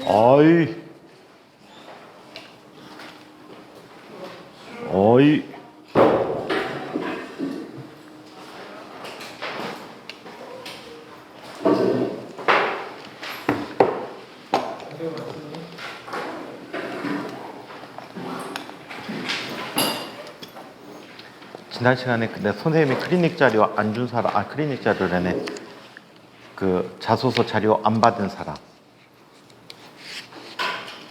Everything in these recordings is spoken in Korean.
어이. 어이. 지난 시간에 근데 선생님이 클리닉 자료 안 준 사람, 클리닉 자료라네. 그 자소서 자료 안 받은 사람.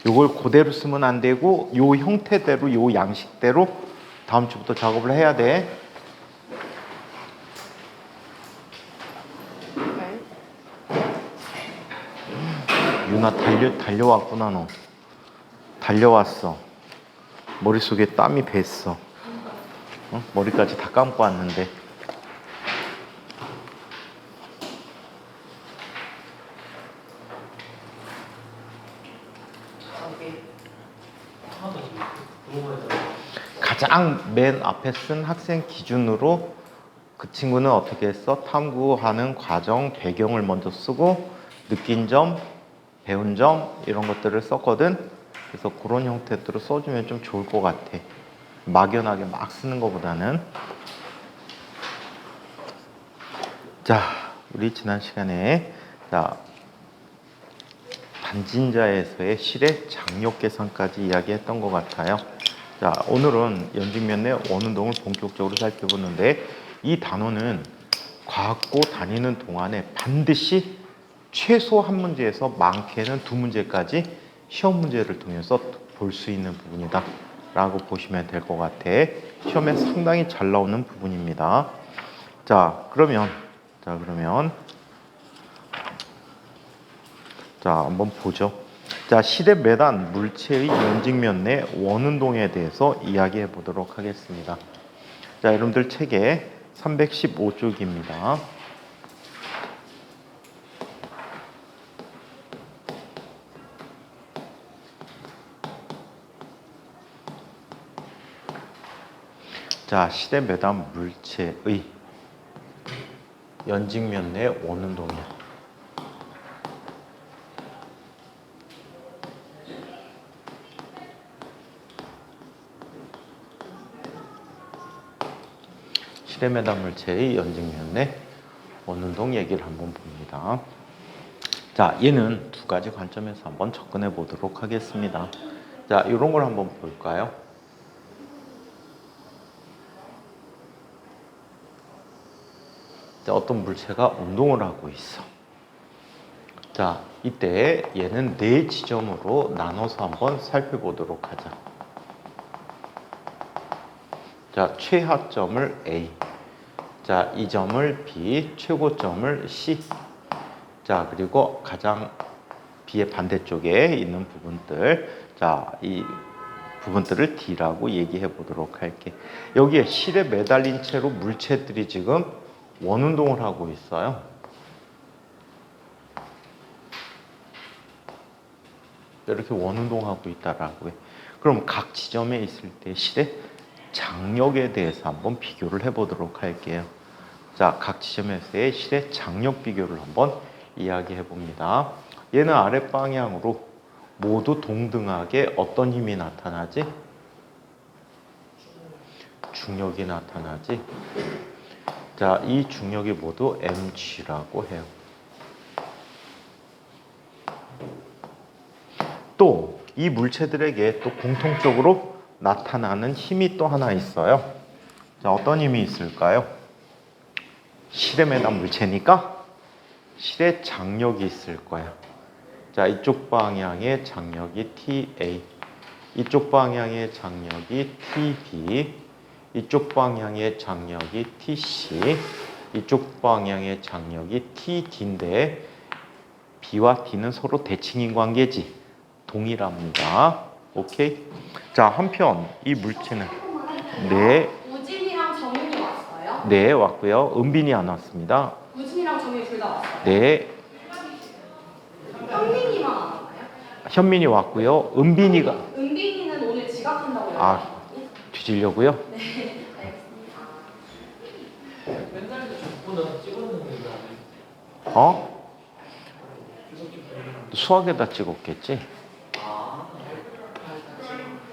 요걸 그대로 쓰면 안 되고 요 형태대로 요 양식대로 다음 주부터 작업을 해야 돼. 유나 달려왔구나 너. 달려왔어. 머릿속에 땀이 뱄어. 어? 머리까지 다 감고 왔는데. 가장 맨 앞에 쓴 학생 기준으로 그 친구는 어떻게 했어? 탐구하는 과정, 배경을 먼저 쓰고 느낀 점, 배운 점 이런 것들을 썼거든. 그래서 그런 형태로 써주면 좀 좋을 것 같아. 막연하게 막 쓰는 것보다는. 자, 우리 지난 시간에 반진자에서의 실의 장력 계산까지 이야기했던 것 같아요. 자, 오늘은 연직면 내 원운동을 본격적으로 살펴보는데 이 단원은 과학고 다니는 동안에 반드시 최소 한 문제에서 많게는 두 문제까지 시험 문제를 통해서 볼 수 있는 부분이다 라고 보시면 될 것 같아. 시험에 상당히 잘 나오는 부분입니다. 그러면 한번 보죠. 실에 매단 물체의 연직면 내 원운동에 대해서 이야기해 보도록 하겠습니다. 여러분들 책에 315쪽입니다. 실에 매단 물체의 연직면 내 원운동이야. 실에 매단 물체의 연직면 내 원운동 얘기를 한번 봅니다. 얘는 두 가지 관점에서 한번 접근해 보도록 하겠습니다. 이런 걸 한번 볼까요? 어떤 물체가 운동을 하고 있어. 이때 얘는 네 지점으로 나눠서 한번 살펴보도록 하자. 최하점을 A. 이 점을 B, 최고점을 C. 그리고 가장 B의 반대쪽에 있는 부분들. 이 부분들을 D라고 얘기해 보도록 할게. 여기에 실에 매달린 채로 물체들이 지금 원운동을 하고 있어요. 이렇게 원운동하고 있다라고 해. 그럼 각 지점에 있을 때 실의 장력에 대해서 한번 비교를 해보도록 할게요. 각 지점에서의 실의 장력 비교를 한번 이야기해 봅니다. 얘는 아랫방향으로 모두 동등하게 어떤 힘이 나타나지? 중력이 나타나지. 이 중력이 모두 mg라고 해요. 또 이 물체들에게 또 공통적으로 나타나는 힘이 또 하나 있어요. 어떤 힘이 있을까요? 실에 매단 물체니까 실의 장력이 있을 거야. 이쪽 방향의 장력이 TA, 이쪽 방향의 장력이 TB, 이쪽 방향의 장력이 TC, 이쪽 방향의 장력이 TD인데 B와 D는 서로 대칭인 관계지. 동일합니다. 오케이? 한편 이 물체는 우진이랑 정윤이 왔어요? 네, 왔고요. 은빈이 안 왔습니다. 우진이랑 정윤이 둘 다 왔어요? 네. 현민이만 안 왔나요? 현민이 왔고요. 은빈이는 오늘 지각한다고 뒤지려고요? 네. 손은 찍었는데 왜 어? 계속 찍고 수학에다 찍었겠지? 아,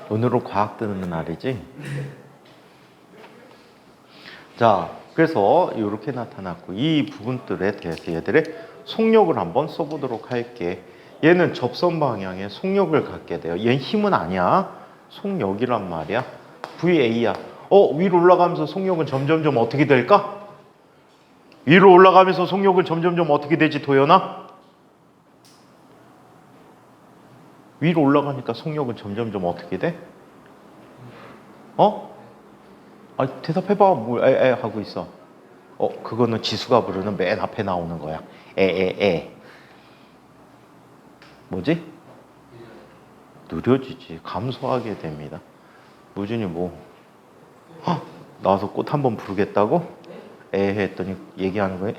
오늘은 과학 듣는 날이지? 자, 그래서 이렇게 나타났고 이 부분들에 대해서 얘들의 속력을 한번 써보도록 할게. 얘는 접선 방향에 속력을 갖게 돼요. 얘는 힘은 아니야. 속력이란 말이야. VA야. 위로 올라가면서 속력은 점점점 어떻게 될까? 위로 올라가면서 속력은 점점점 어떻게 되지, 도연아? 위로 올라가니까 속력은 점점점 어떻게 돼? 대답해봐. 뭘 하고 있어. 그거는 지수가 부르는 맨 앞에 나오는 거야. 뭐지? 느려지지. 감소하게 됩니다. 무준이 나와서 꽃 한번 부르겠다고? 했더니 얘기하는 거에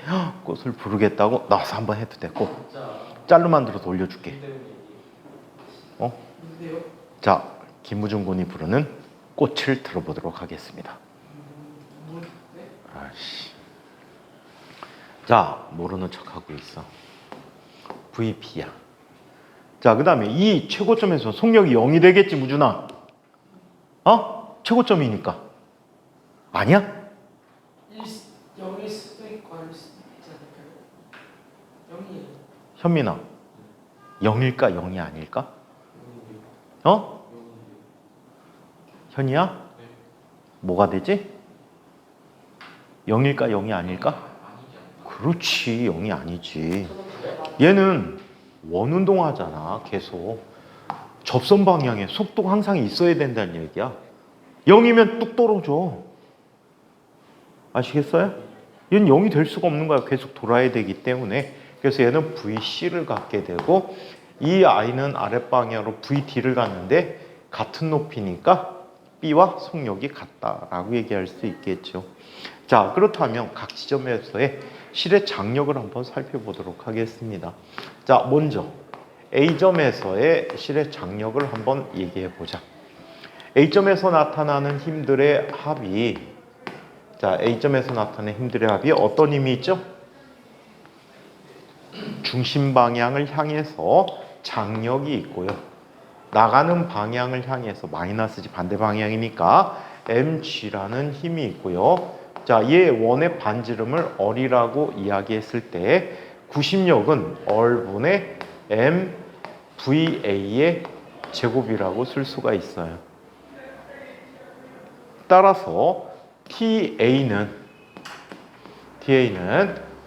꽃을 부르겠다고? 나와서 한번 해도 돼. 꼭. 짤로만 들어 돌려줄게. 자, 김무중 군이 부르는 꽃을 들어보도록 하겠습니다. 아씨. 자, 모르는 척하고 있어. VP야. 자, 그 다음에 이 최고점에서 속력이 0이 되겠지, 무준아? 최고점이니까. 아니야? 0일 수도 있고 아닐 수도 있지 않을까요? 0이에요. 현민아, 0일까 0이 아닐까? 현이야? 뭐가 되지? 0일까 0이 아닐까? 그렇지, 0이 아니지. 얘는 원운동하잖아. 계속 접선 방향에 속도가 항상 있어야 된다는 얘기야. 0이면 뚝 떨어져. 아시겠어요? 얘는 0이 될 수가 없는 거야. 계속 돌아야 되기 때문에. 그래서 얘는 VC를 갖게 되고 이 I는 아랫방향으로 VD를 갖는데 같은 높이니까 B와 속력이 같다라고 얘기할 수 있겠죠. 자, 그렇다면 각 지점에서의 실의 장력을 한번 살펴보도록 하겠습니다. 자, 먼저 A점에서의 실의 장력을 한번 얘기해 보자. A점에서 나타나는 힘들의 합이, 자, A점에서 나타나는 힘들의 합이 어떤 힘이 있죠? 중심 방향을 향해서 장력이 있고요. 나가는 방향을 향해서 마이너스지 반대 방향이니까 mg라는 힘이 있고요. 자, 얘 원의 반지름을 얼이라고 이야기했을 때 구심력은 얼분의 mVA의 제곱이라고 쓸 수가 있어요. 따라서 TA는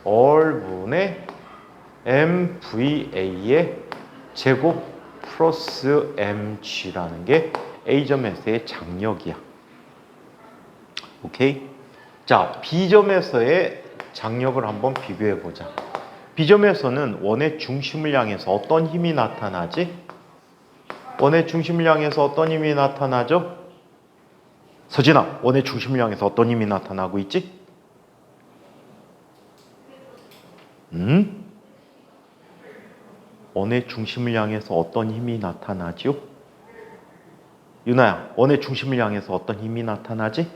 얼분의 mVA의 제곱 플러스 mg라는 게 A점에서의 장력이야. 오케이? 자, B점에서의 장력을 한번 비교해 보자. B점에서는 원의 중심을 향해서 어떤 힘이 나타나지? 원의 중심을 향해서 어떤 힘이 나타나죠? 서진아, 원의 중심을 향해서 어떤 힘이 나타나고 있지? 원의 중심을 향해서 어떤 힘이 나타나지요? 유나야, 원의 중심을 향해서 어떤 힘이 나타나지?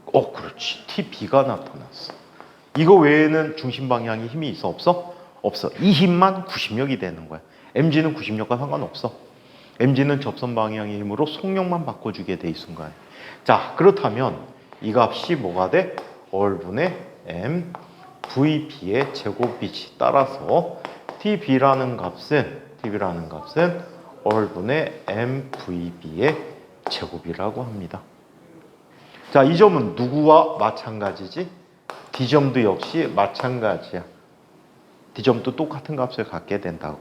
그렇지. TB가 나타났어. 이거 외에는 중심 방향에 힘이 있어? 없어? 없어. 이 힘만 구심력이 되는 거야. mg는 구심력과 상관없어. mg는 접선 방향의 힘으로 속력만 바꿔주게 돼 있는 거야. 자, 그렇다면 이 값이 뭐가 돼? 얼분의 m VB의 제곱이지. 따라서 TB라는 값은 얼분의 MVB의 제곱이라고 합니다. 자, 이 점은 누구와 마찬가지지? D점도 역시 마찬가지야. D점도 똑같은 값을 갖게 된다고.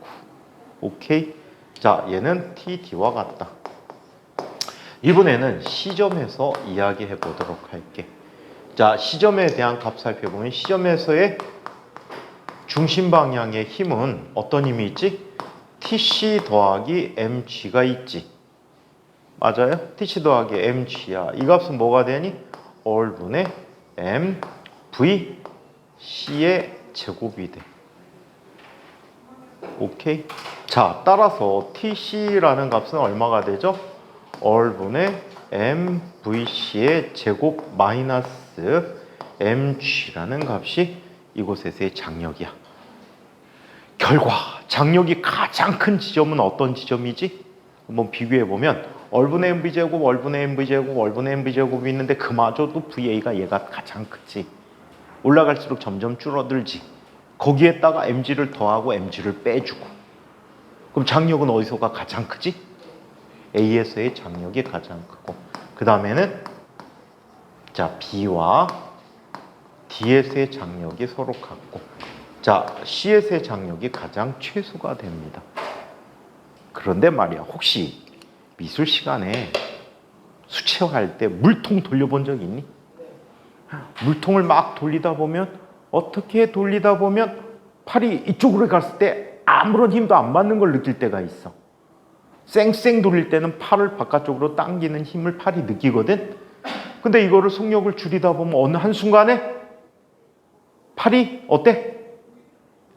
오케이? 자, 얘는 TD와 같다. 이번에는 C점에서 이야기해 보도록 할게. 자, C점에 대한 값 살펴보면 C점에서의 중심 방향의 힘은 어떤 힘이 있지? TC 더하기 MG가 있지. 맞아요? TC 더하기 MG야. 이 값은 뭐가 되니? 얼분의 MVC의 제곱이 돼. 오케이? 자, 따라서 TC라는 값은 얼마가 되죠? 얼분의 MVC의 제곱 마이너스 mg라는 값이 이곳에서의 장력이야. 결과 장력이 가장 큰 지점은 어떤 지점이지? 한번 비교해 보면 얼분의 mv제곱, 얼분의 mv제곱, 얼분의 mv제곱이 있는데 그마저도 VA가 얘가 가장 크지. 올라갈수록 점점 줄어들지. 거기에다가 mg를 더하고 mg를 빼주고. 그럼 장력은 어디서가 가장 크지? A에서의 장력이 가장 크고, 그 다음에는 자 B와 D에서의 장력이 서로 같고, 자 C에서의 장력이 가장 최소가 됩니다. 그런데 말이야, 혹시 미술 시간에 수채화할 때 물통 돌려본 적 있니? 물통을 막 돌리다 보면, 어떻게 돌리다 보면 팔이 이쪽으로 갔을 때 아무런 힘도 안 받는 걸 느낄 때가 있어. 쌩쌩 돌릴 때는 팔을 바깥쪽으로 당기는 힘을 팔이 느끼거든. 근데 이거를 속력을 줄이다 보면 어느 한순간에 팔이 어때?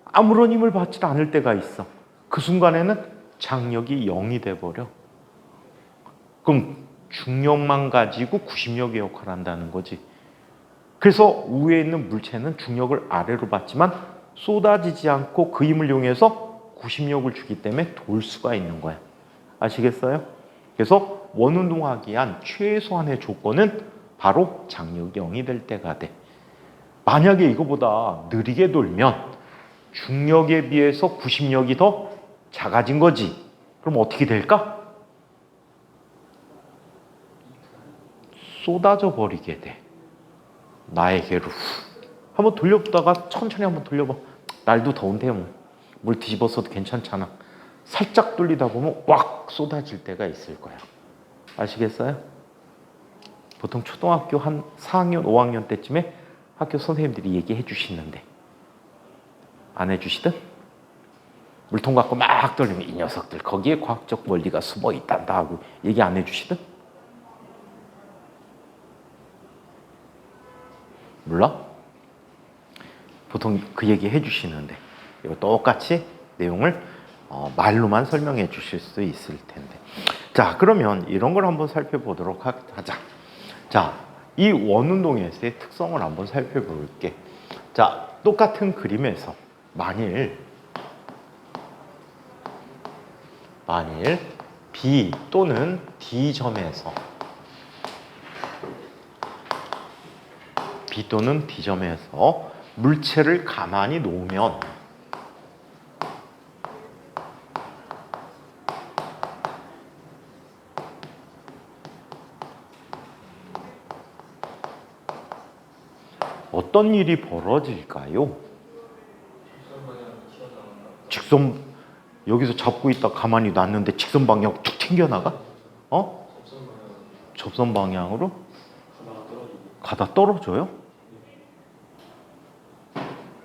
아무런 힘을 받지 않을 때가 있어. 그 순간에는 장력이 0이 돼버려. 그럼 중력만 가지고 구심력의 역할을 한다는 거지. 그래서 위에 있는 물체는 중력을 아래로 받지만 쏟아지지 않고 그 힘을 이용해서 구심력을 주기 때문에 돌 수가 있는 거야. 아시겠어요? 그래서 원운동하기 위한 최소한의 조건은 바로 장력이 0이 될 때가 돼. 만약에 이거보다 느리게 돌면 중력에 비해서 구심력이 더 작아진 거지. 그럼 어떻게 될까? 쏟아져 버리게 돼. 나에게로. 한번 돌려보다가 천천히 한번 돌려봐. 날도 더운데 물 뒤집었어도 괜찮잖아. 살짝 돌리다 보면 왁 쏟아질 때가 있을 거야. 아시겠어요? 보통 초등학교 한 4학년, 5학년 때쯤에 학교 선생님들이 얘기해 주시는데 안 해주시든? 물통 갖고 막 돌리면 이 녀석들 거기에 과학적 원리가 숨어 있단다 하고 얘기 안 해주시든? 몰라? 보통 그 얘기 해주시는데 이거 똑같이 내용을 말로만 설명해 주실 수 있을 텐데. 자, 그러면 이런 걸 한번 살펴보도록 하자. 자, 이 원운동에서의 특성을 한번 살펴볼게. 자, 똑같은 그림에서 만일 B 또는 D점에서 물체를 가만히 놓으면 어떤 일이 벌어질까요? 직선, 여기서 잡고 있다 가만히 놨는데 직선 방향 툭 튕겨나가? 접선 방향으로 가다 떨어져요?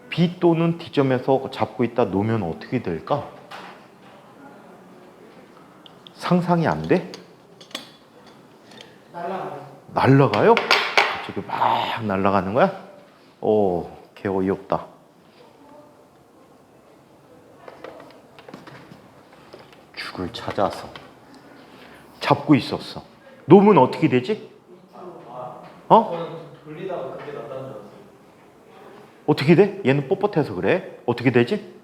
B 또는 D점에서 잡고 있다 놓으면 어떻게 될까? 상상이 안 돼? 날아가요? 갑자기 막 날아가는 거야? 개 어이없다. 죽을 찾아서 잡고 있었어. 놓으면 어떻게 되지? 돌리다가 그게 낫다는 줄 알았어요. 어떻게 돼? 얘는 뻣뻣해서 그래. 어떻게 되지?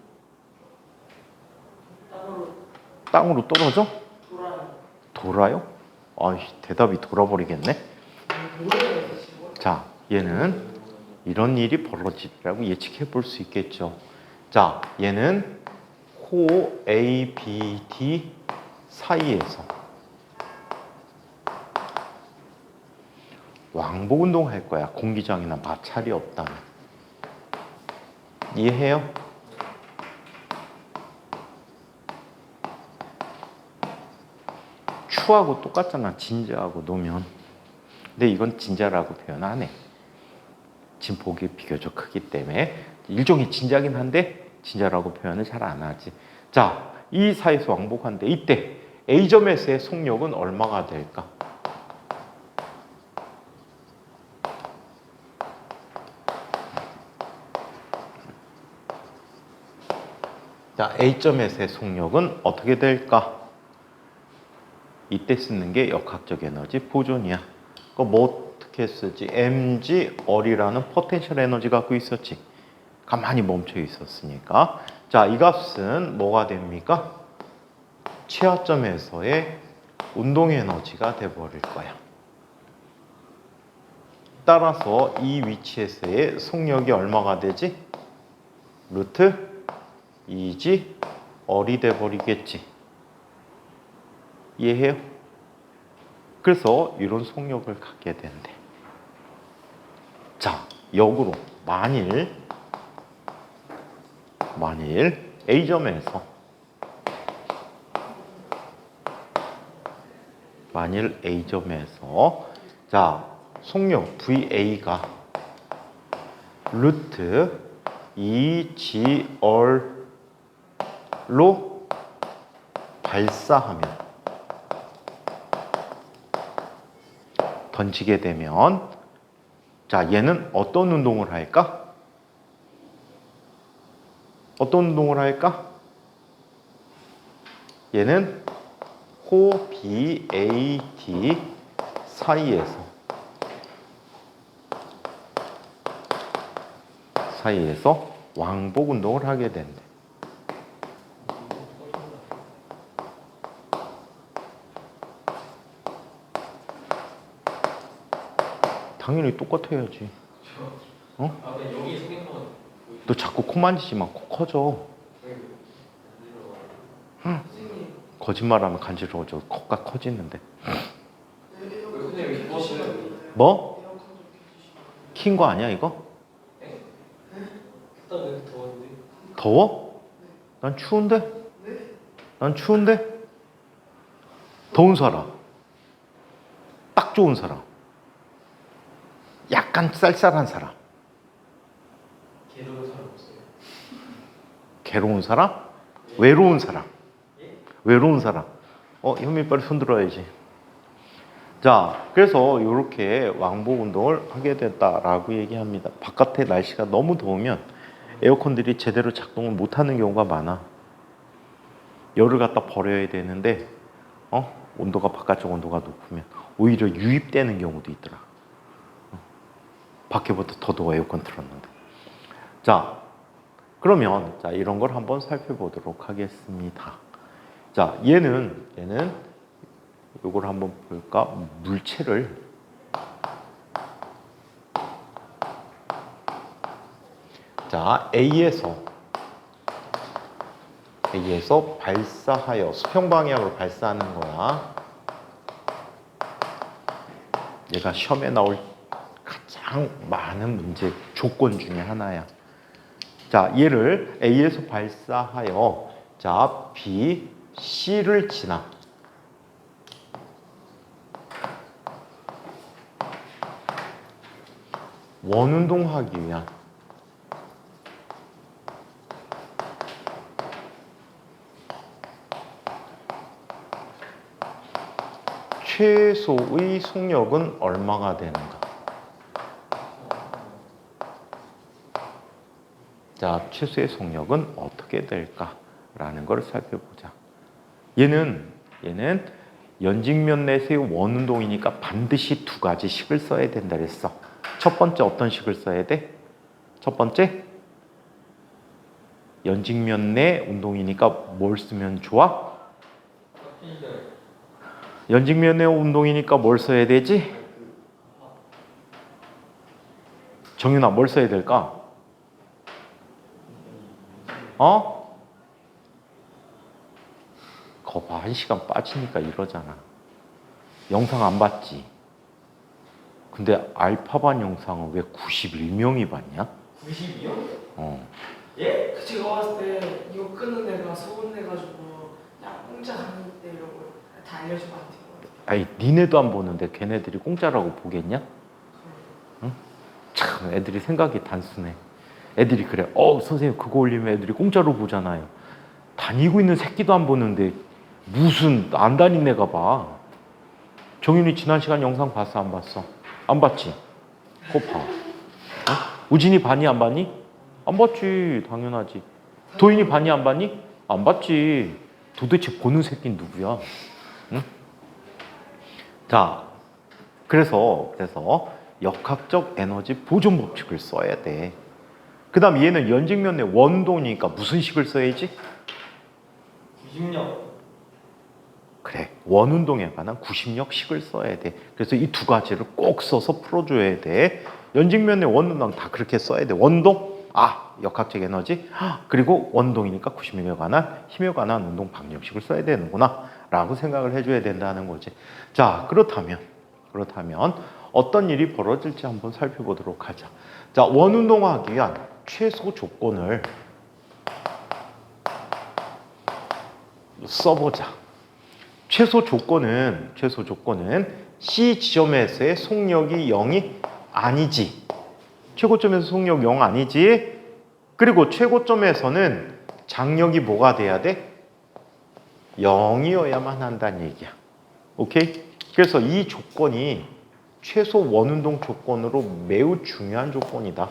땅으로 떨어져? 돌아요? 대답이 돌아버리겠네. 자, 얘는 이런 일이 벌어지리라고 예측해 볼 수 있겠죠. 자, 얘는 호 A, B, D 사이에서 왕복 운동할 거야. 공기장이나 마찰이 없다면. 이해해요? 추하고 똑같잖아. 진자하고 놓으면. 근데 이건 진자라고 표현 안 해. 진폭이 비교적 크기 때문에 일종의 진자긴 한데 진자라고 표현을 잘 안 하지. 자, 이 사이에서 왕복하는데 이때 A점에서의 속력은 얼마가 될까? 자, A점에서의 속력은 어떻게 될까? 이때 쓰는 게 역학적 에너지 보존이야. 그거 뭐 어떻게 쓰지? mg 얼이라는 포텐셜 에너지 갖고 있었지. 가만히 멈춰 있었으니까. 자, 이 값은 뭐가 됩니까? 취하점에서의 운동 에너지가 돼버릴 거야. 따라서 이 위치에서의 속력이 얼마가 되지? 루트 2g 얼이 돼버리겠지. 이해해요? 그래서 이런 속력을 갖게 된대. 자, 역으로 만일 A점에서 자, 속력 VA가 루트 2G얼로 발사하면 던지게 되면 자, 얘는 어떤 운동을 할까? 어떤 운동을 할까? 얘는 호 BAD 사이에서 왕복 운동을 하게 된대. 당연히 똑같아야지. 어? 아, 근데 여기 성형은 너 자꾸 코 만지지 마. 코 커져. 응. 선생님. 거짓말하면 간지러워져. 코가 커지는데. 근데 왜 키시면 뭐? 킨 거 아니야 이거? 일단 왜 더운데? 더워? 난 추운데? 난 추운데? 더운 사람. 딱 좋은 사람. 약간 쌀쌀한 사람. 개도는 사람 없어요. 괴로운 사람? 외로운 사람. 외로운 사람. 현미 빨리 손 들어야지. 자, 그래서 이렇게 왕복 운동을 하게 됐다라고 얘기합니다. 바깥에 날씨가 너무 더우면 에어컨들이 제대로 작동을 못하는 경우가 많아. 열을 갖다 버려야 되는데 온도가 바깥쪽 온도가 높으면 오히려 유입되는 경우도 있더라. 밖에보다 더 더워 에어컨 틀었는데. 자, 그러면 자 이런 걸 한번 살펴보도록 하겠습니다. 자, 얘는 이걸 한번 볼까? 물체를 자 A에서 발사하여 수평 방향으로 발사하는 거야. 얘가 시험에 나올 가장 많은 문제 조건 중에 하나야. 자, 얘를 A에서 발사하여 자 B, C를 지나 원운동하기 위한 최소의 속력은 얼마가 되는가? 자, 최소의 속력은 어떻게 될까라는 걸 살펴보자. 얘는 연직면 내세의 원운동이니까 반드시 두 가지 식을 써야 된다 그랬어. 첫 번째 어떤 식을 써야 돼? 첫 번째 연직면 내 운동이니까 뭘 쓰면 좋아? 연직면 내 운동이니까 뭘 써야 되지? 정윤아, 뭘 써야 될까? 거봐, 1시간 빠지니까 이러잖아. 영상 안 봤지? 근데 알파반 영상은 왜 91명이 봤냐? 90이요? 예? 제가 봤을 때 이거 끄는 애가 서운해가지고 야 공짜 하는데 이러고 다 알려주고 한대요. 아니, 니네도 안 보는데 걔네들이 공짜라고 보겠냐? 응? 참, 애들이 생각이 단순해. 애들이 그래. 선생님 그거 올리면 애들이 공짜로 보잖아요. 다니고 있는 새끼도 안 보는데 무슨 안 다닌 애가 봐. 정윤이 지난 시간 영상 봤어, 안 봤어? 안 봤지? 그거 봐. 우진이 봤니, 안 봤니? 안 봤지, 당연하지. 도인이 봤니, 안 봤니? 안 봤지. 도대체 보는 새끼는 누구야? 응? 자, 그래서 역학적 에너지 보존 법칙을 써야 돼. 그 다음 얘는 연직면 내 원동이니까 무슨 식을 써야지? 구심력. 그래, 원운동에 관한 구심력식을 써야 돼. 그래서 이 두 가지를 꼭 써서 풀어줘야 돼. 연직면 내 원운동 다 그렇게 써야 돼. 원동, 역학적 에너지, 그리고 원동이니까 구심력에 관한 힘에 관한 운동 방정식을 써야 되는구나 라고 생각을 해줘야 된다는 거지. 자, 그렇다면 어떤 일이 벌어질지 한번 살펴보도록 하자. 자, 원운동하기 위한 최소 조건을 써보자. 최소 조건은 C 지점에서의 속력이 0이 아니지. 최고점에서 속력 0 아니지. 그리고 최고점에서는 장력이 뭐가 돼야 돼? 0이어야만 한다는 얘기야. 오케이? 그래서 이 조건이 최소 원운동 조건으로 매우 중요한 조건이다.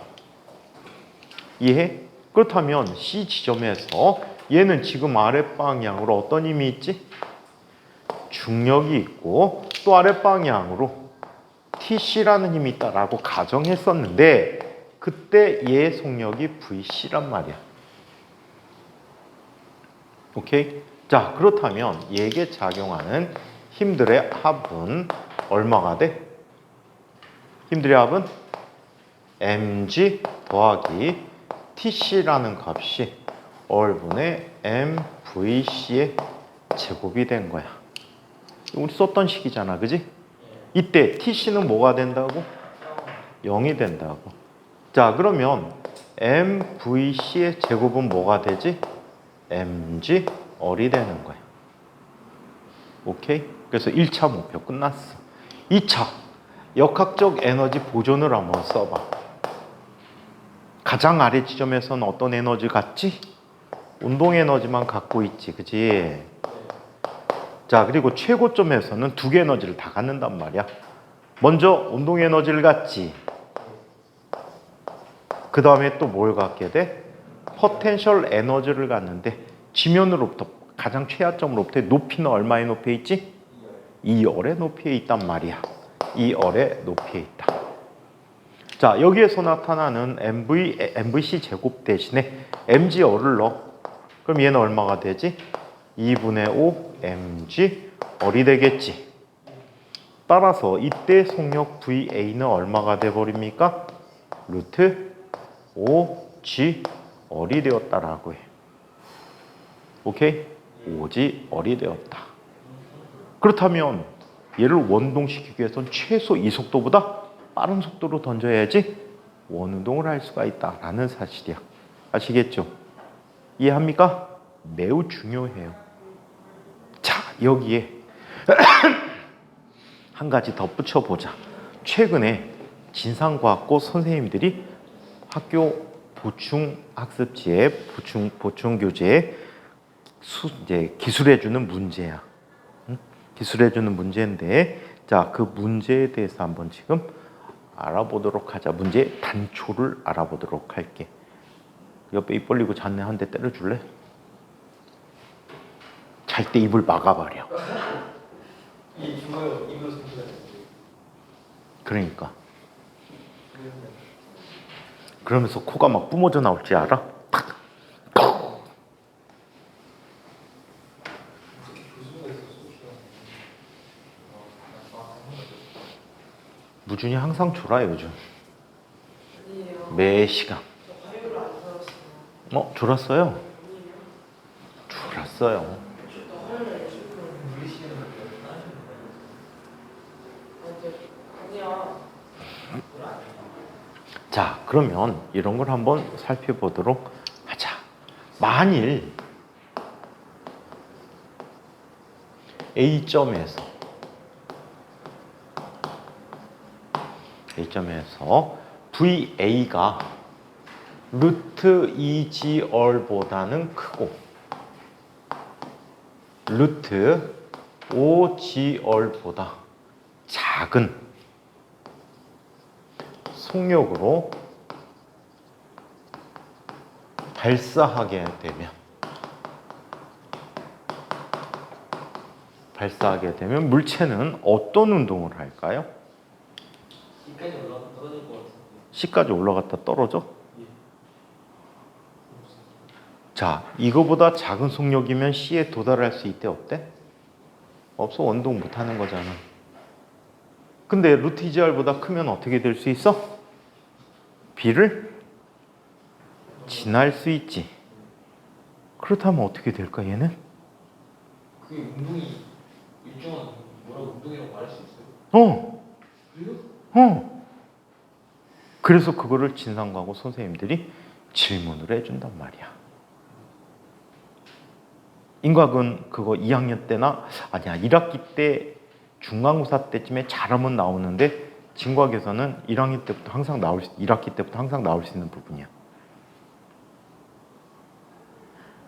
이해해? 그렇다면 C 지점에서 얘는 지금 아랫방향으로 어떤 힘이 있지? 중력이 있고 또 아랫방향으로 TC라는 힘이 있다라고 가정했었는데 그때 얘의 속력이 VC란 말이야. 오케이? 자, 그렇다면 얘에게 작용하는 힘들의 합은 얼마가 돼? 힘들의 합은 mg 더하기 TC라는 값이 얼분의 MVC의 제곱이 된 거야. 우리 썼던 식이잖아, 그지? 이때 TC는 뭐가 된다고? 0이 된다고. 자, 그러면 MVC의 제곱은 뭐가 되지? mg 얼이 되는 거야. 오케이? 그래서 1차 목표 끝났어. 2차 역학적 에너지 보존을 한번 써봐. 가장 아래 지점에서는 어떤 에너지 갖지? 운동 에너지만 갖고 있지, 그지? 자, 그리고 최고점에서는 두 개 에너지를 다 갖는단 말이야. 먼저 운동 에너지를 갖지. 그 다음에 또 뭘 갖게 돼? 포텐셜 에너지를 갖는데 지면으로부터 가장 최하점으로부터 높이는 얼마의 높이에 있지? 2열의 높이에 있단 말이야. 2열의 높이에 있다. 자, 여기에서 나타나는 MVC 제곱 대신에 mg열을 넣어. 그럼 얘는 얼마가 되지? 2분의 5 mg 얼이 되겠지. 따라서 이때 속력 VA는 얼마가 돼버립니까? 루트 5g 얼이 되었다라고 해. 오케이? 5g 얼이 되었다. 그렇다면 얘를 원동시키기 위해서는 최소 이 속도보다 빠른 속도로 던져야지 원운동을 할 수가 있다라는 사실이야. 아시겠죠? 이해합니까? 매우 중요해요. 자, 여기에 한 가지 덧붙여 보자. 최근에 진상과학고 선생님들이 학교 보충 학습지에 보충 교재에 이제 기술해주는 문제야. 기술해주는 문제인데, 자, 그 문제에 대해서 한번 지금 알아보도록 하자. 문제의 단초를 알아보도록 할게. 옆에 입 벌리고 잤네. 한 대 때려줄래? 잘 때 입을 막아버려. 이 중간에 이거 손질해. 그러니까. 그러면서 코가 막 뿜어져 나올지 알아? 무준이 항상 졸아요, 요즘. 매 시간. 졸았어요? 졸았어요. 자, 그러면 이런 걸 한번 살펴보도록 하자. 만일 A점에서 VA가 루트 2GR보다는 크고 루트 5GR보다 작은 속력으로 발사하게 되면 물체는 어떤 운동을 할까요? D까지 올라가 떨어질 것 같은데. C까지 올라갔다 떨어져? 예. 자, 이거보다 작은 속력이면 C에 도달할 수 있대 없대? 없어. 원동 못하는 거잖아. 근데 루트 2R보다 크면 어떻게 될 수 있어? B를 지날 수 있지. 그렇다면 어떻게 될까 얘는? 그게 운동이 일정한 뭐라고 운동이라고 말할 수 있어요? 그래요? 그래서 그거를 진상과고 선생님들이 질문을 해준단 말이야. 인과은 그거 2학년 때나 아니야 1학기 때 중간고사 때쯤에 잘하면 나오는데 진과에서는 1학년 때부터 항상 1학기 때부터 항상 나올 수 있는 부분이야.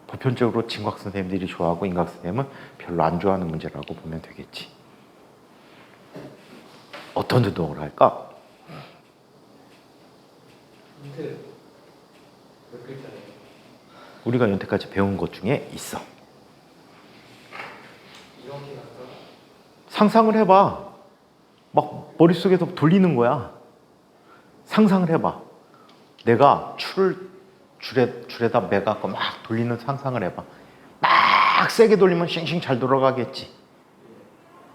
보편적으로 진과학 선생님들이 좋아하고 인과학 선생님은 별로 안 좋아하는 문제라고 보면 되겠지. 어떤 운동을 할까? 힌트 몇 글자예요? 우리가 여태까지 배운 것 중에 있어. 이렇게 갔다가 상상을 해봐. 막 머릿속에서 돌리는 거야. 상상을 해봐. 내가 줄을 줄에다 매갖고 막 돌리는 상상을 해봐. 막 세게 돌리면 싱싱 잘 돌아가겠지.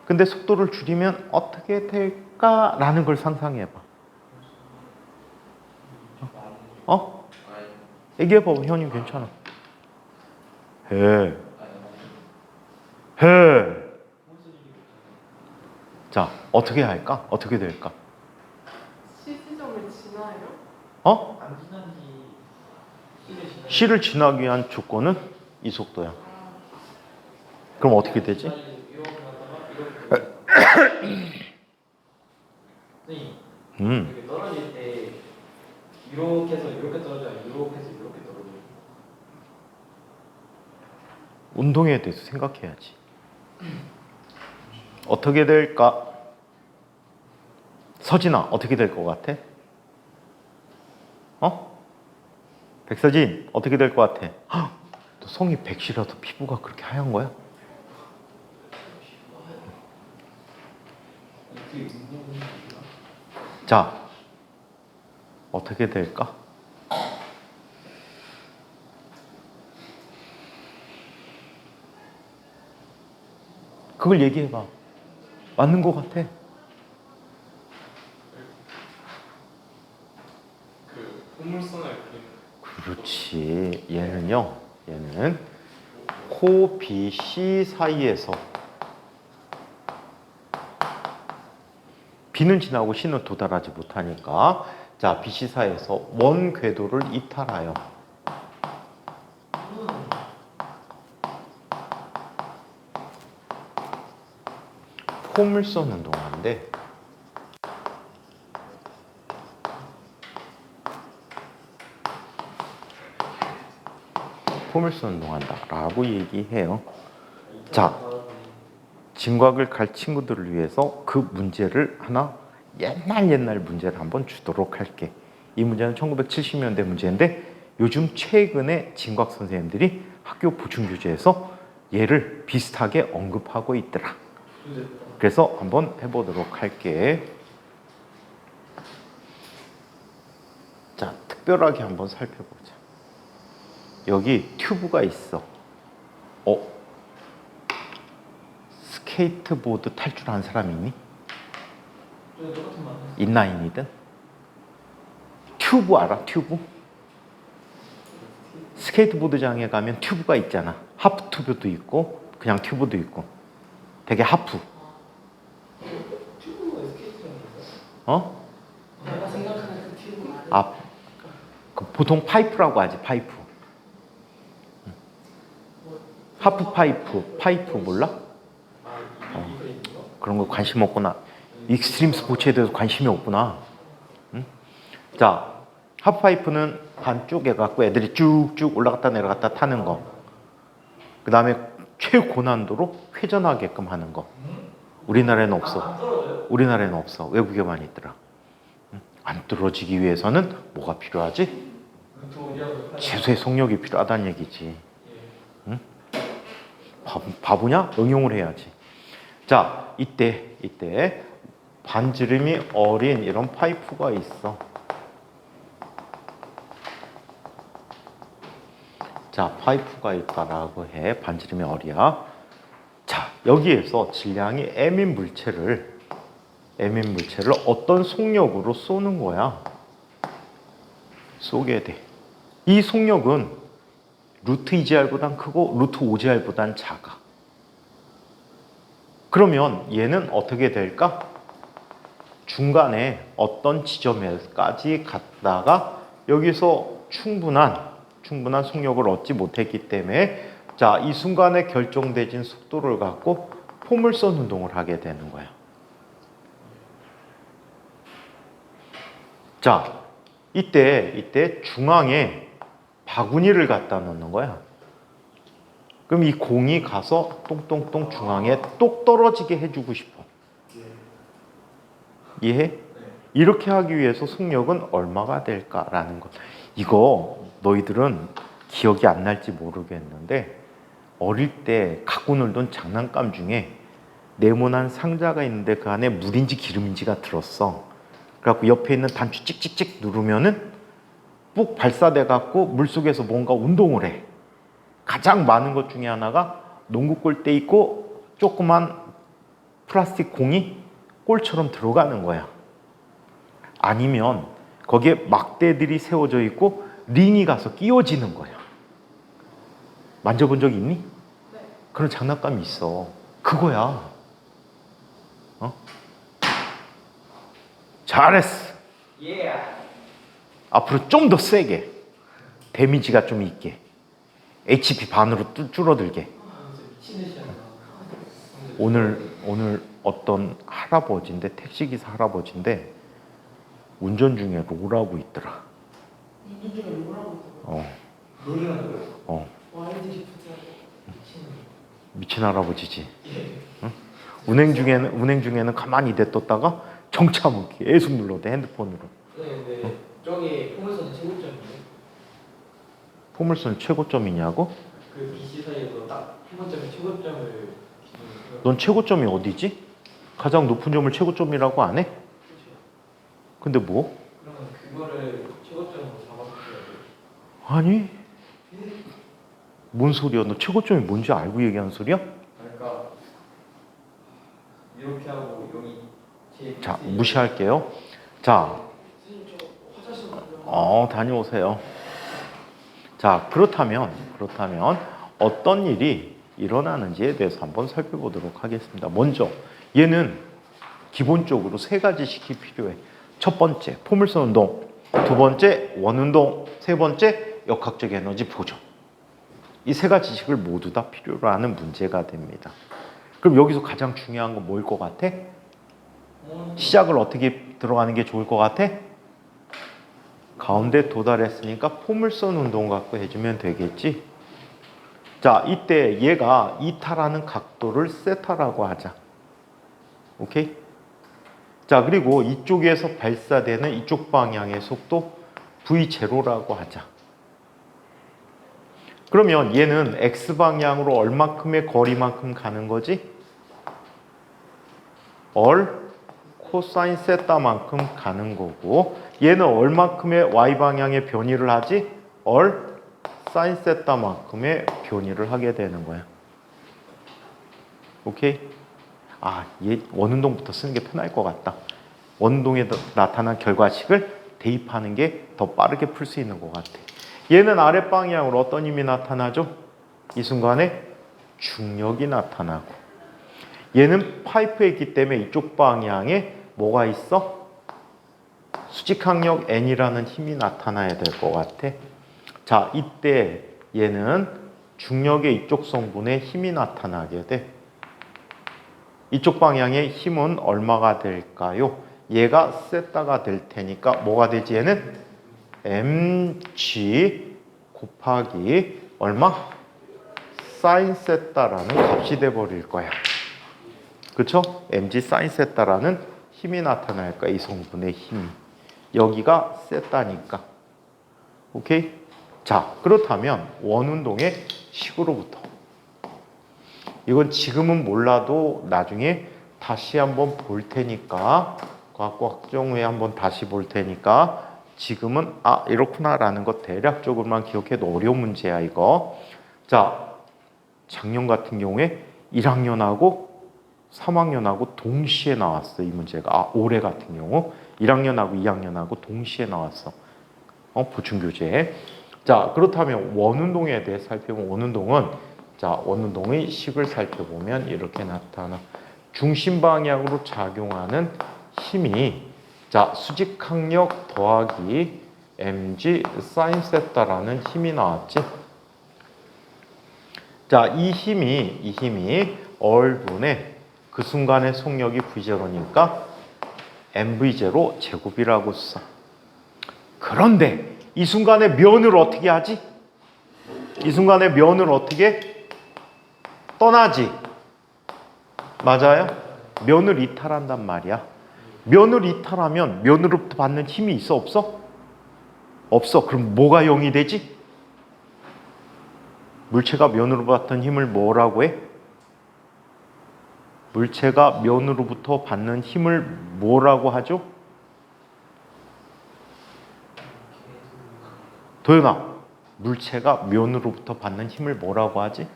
근데 속도를 줄이면 어떻게 될까라는 걸 상상해봐. 어? 얘기해봐. 현님 괜찮아. 해. 자, 어떻게 할까? 어떻게 될까? 시지점을 지나요? 어? 안 지난 뒤 C를 지나기 위한 조건은 이 속도야. 그럼 어떻게 되지? 이렇게 갔다가 이렇게 선생님 이렇게 떨어질 때 이렇게 해서 이렇게 떨어져요? 이렇게 해서 이렇게 떨어져요? 운동에 대해서 생각해야지. 어떻게 될까? 서진아, 어떻게 될 것 같아? 어? 백서진, 어떻게 될 것 같아? 헉, 너 성이 백시라도 피부가 그렇게 하얀 거야? 이게 운동이 자, 어떻게 될까? 그걸 얘기해봐. 맞는 것 같아. 그 포물선을 그리는 그렇지. 얘는 코 BC 사이에서 B는 지나고 C는 도달하지 못하니까 자, BC 사이에서 원 궤도를 이탈하여 포물선 운동하는데 포물선 운동한다 라고 얘기해요. 자, 진과학을 갈 친구들을 위해서 그 문제를 하나 옛날 문제를 한번 주도록 할게. 이 문제는 1970년대 문제인데 요즘 최근에 진과학 선생님들이 학교 보충교재에서 얘를 비슷하게 언급하고 있더라. 그래서 한번 해보도록 할게. 자, 특별하게 한번 살펴보자. 여기 튜브가 있어. 스케이트보드 탈 줄 아는 사람이 있니? 똑같은 말 인라인이든? 튜브 알아? 튜브? 스케이트보드장에 가면 튜브가 있잖아. 하프 튜브도 있고 그냥 튜브도 있고. 되게 하프. 튜브가 스케이트라는 거야? 어? 내가 생각하는 그 튜브 아, 그 보통 파이프라고 하지. 파이프. 하프 파이프 몰라? 이거 있는 거? 그런 거 관심 없구나. 익스트림 스포츠에 대해서 관심이 없구나. 응? 자, 하프파이프는 반쪽 해갖고 애들이 쭉쭉 올라갔다 내려갔다 타는 거. 그 다음에 최고난도로 회전하게끔 하는 거. 우리나라에는 없어. 우리나라에는 없어. 외국에만 있더라. 응? 안 떨어지기 위해서는 뭐가 필요하지? 최소의 속력이 필요하다는 얘기지. 응? 바보냐? 응용을 해야지. 자, 이때 반지름이 어린 이런 파이프가 있어. 자, 파이프가 있다라고 해. 반지름이 어리야. 자, 여기에서 질량이 m인 물체를 어떤 속력으로 쏘는 거야? 쏘게 돼. 이 속력은 루트 2gr보단 크고 루트 5gr보단 작아. 그러면 얘는 어떻게 될까? 중간에 어떤 지점에까지 갔다가 여기서 충분한 속력을 얻지 못했기 때문에 자, 이 순간에 결정되진 속도를 갖고 포물선 운동을 하게 되는 거야. 자, 이때 중앙에 바구니를 갖다 놓는 거야. 그럼 이 공이 가서 똥똥똥 중앙에 똑 떨어지게 해주고 싶어. 이해해? 이렇게 하기 위해서 속력은 얼마가 될까라는 것. 이거 너희들은 기억이 안 날지 모르겠는데 어릴 때 갖고 놀던 장난감 중에 네모난 상자가 있는데 그 안에 물인지 기름인지가 들었어. 그래갖고 옆에 있는 단추 찍찍찍 누르면은 뿍 발사돼 갖고 물속에서 뭔가 운동을 해. 가장 많은 것 중에 하나가 농구 골대 있고 조그만 플라스틱 공이 골처럼 들어가는 거야. 아니면 거기에 막대들이 세워져 있고 링이 가서 끼워지는 거야. 만져본 적 있니? 네. 그런 장난감이 있어. 그거야. 어? 잘했어. 앞으로 좀 더 세게. 데미지가 좀 있게. HP 반으로 줄어들게. 오늘 어떤 할아버지인데 택시기사 할아버지인데 운전 중에 롤하고 있더라. 운전 중에 롤하고 있다고요? 어. 와이드시 푸드하고 미친 할아버지지. 응? 운행 중에는 가만히 냅뒀다가 정차문 계속 눌러대 핸드폰으로. 네. 저기 포물선이 최고점이에요? 포물선 최고점이냐고? 그 BC 사이에서 딱 포물점이 최고점을 기준으로. 넌 최고점이 어디지? 가장 높은 점을 최고점이라고 안 해? 근데 뭐? 그러면 그거를 최고점으로 잡아주셔야 돼요. 아니? 뭔 소리야? 너 최고점이 뭔지 알고 얘기하는 소리야? 그러니까 이렇게 하고 여기 제 자, 무시할게요. 자, 선생님 저 화장실 가요. 다녀오세요. 자, 그렇다면 어떤 일이 일어나는지에 대해서 한번 살펴보도록 하겠습니다. 먼저 얘는 기본적으로 세 가지씩이 필요해. 첫 번째, 포물선 운동. 두 번째, 원운동. 세 번째, 역학적 에너지 보존. 이 세 가지씩을 모두 다 필요로 하는 문제가 됩니다. 그럼 여기서 가장 중요한 건 뭐일 것 같아? 시작을 어떻게 들어가는 게 좋을 것 같아? 가운데 도달했으니까 포물선 운동 갖고 해주면 되겠지. 자, 이때 얘가 이타라는 각도를 세타라고 하자. 오케이? 자, 그리고 이쪽에서 발사되는 이쪽 방향의 속도 V0라고 하자. 그러면 얘는 X방향으로 얼마큼의 거리만큼 가는 거지? 코사인 세타만큼 가는 거고, 얘는 얼마큼의 Y방향의 변이를 하지? 사인 세타만큼의 변이를 하게 되는 거야. 오케이? 얘 원운동부터 쓰는 게 편할 것 같다. 원운동에 나타난 결과식을 대입하는 게 더 빠르게 풀 수 있는 것 같아. 얘는 아랫방향으로 어떤 힘이 나타나죠? 이 순간에 중력이 나타나고, 얘는 파이프에 있기 때문에 이쪽 방향에 뭐가 있어? 수직항력 N이라는 힘이 나타나야 될 것 같아. 자, 이때 얘는 중력의 이쪽 성분에 힘이 나타나게 돼. 이쪽 방향의 힘은 얼마가 될까요? 얘가 세타가 될 테니까 뭐가 되지? 얘는 mg 곱하기 얼마? 사인 세타라는 값이 돼버릴 거야. 그쵸? mg 사인 세타라는 힘이 나타날 거야. 이 성분의 힘이. 여기가 세타니까. 오케이? 자, 그렇다면 원운동의 식으로부터. 이건 지금은 몰라도 나중에 다시 한번 볼 테니까 과학고 학종 후에 한번 다시 볼 테니까 지금은 이렇구나라는 거 대략적으로만 기억해도 어려운 문제야 이거. 자, 작년 같은 경우에 1학년하고 3학년하고 동시에 나왔어 이 문제가. 올해 같은 경우 1학년하고 2학년하고 동시에 나왔어. 보충교재. 자, 그렇다면 원운동에 대해 살펴보면 원운동은 원운동의 식을 살펴보면 이렇게 나타나. 중심 방향으로 작용하는 힘이 수직항력 더하기 mg sin 세타라는 힘이 나왔지. 자, 이 힘이 얼분의 그 순간의 속력이 v0니까 mv0 제곱이라고 써. 그런데 이 순간에 면을 어떻게 하지? 이 순간에 면을 어떻게 떠나지? 맞아요? 면을 이탈한단 말이야. 면을 이탈하면 면으로부터 받는 힘이 있어 없어? 없어. 그럼 뭐가 0이 되지? 물체가 면으로 받던 힘을 뭐라고 해? 물체가 면으로부터 받는 힘을 뭐라고 하죠? 도연아, 물체가 면으로부터 받는 힘을 뭐라고 하지?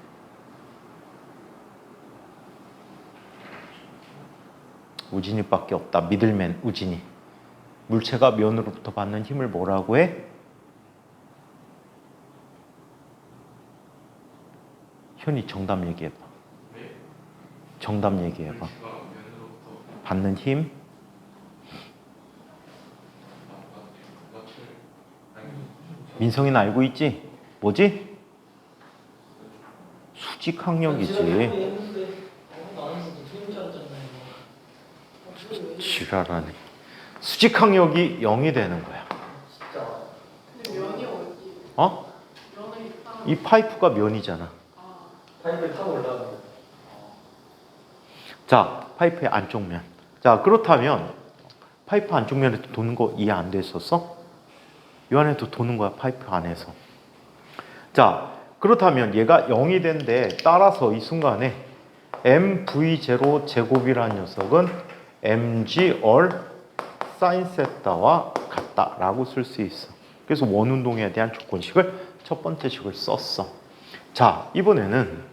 우진이밖에 없다. 미들맨 우진이. 물체가 면으로부터 받는 힘을 뭐라고 해? 현이 정답 얘기해봐. 정답 얘기해봐. 받는 힘? 민성이는 알고 있지? 뭐지? 수직항력이지. 지랄하네. 수직항력이 0이 되는 거야. 근데 면이 어디? 면을 있다. 이 파이프가 면이잖아. 파이프를 타고 올라가는. 자, 파이프의 안쪽 면. 자, 그렇다면 파이프 안쪽 면에 도는 거 이해 안 됐었어? 이 안에도 도는 거야, 파이프 안에서. 자, 그렇다면 얘가 0이 된데 따라서 이 순간에 mv0 제곱이라는 녀석은 mg 얼 사인 세타와 같다라고 쓸 수 있어. 그래서 원운동에 대한 조건식을 첫 번째 식을 썼어. 자, 이번에는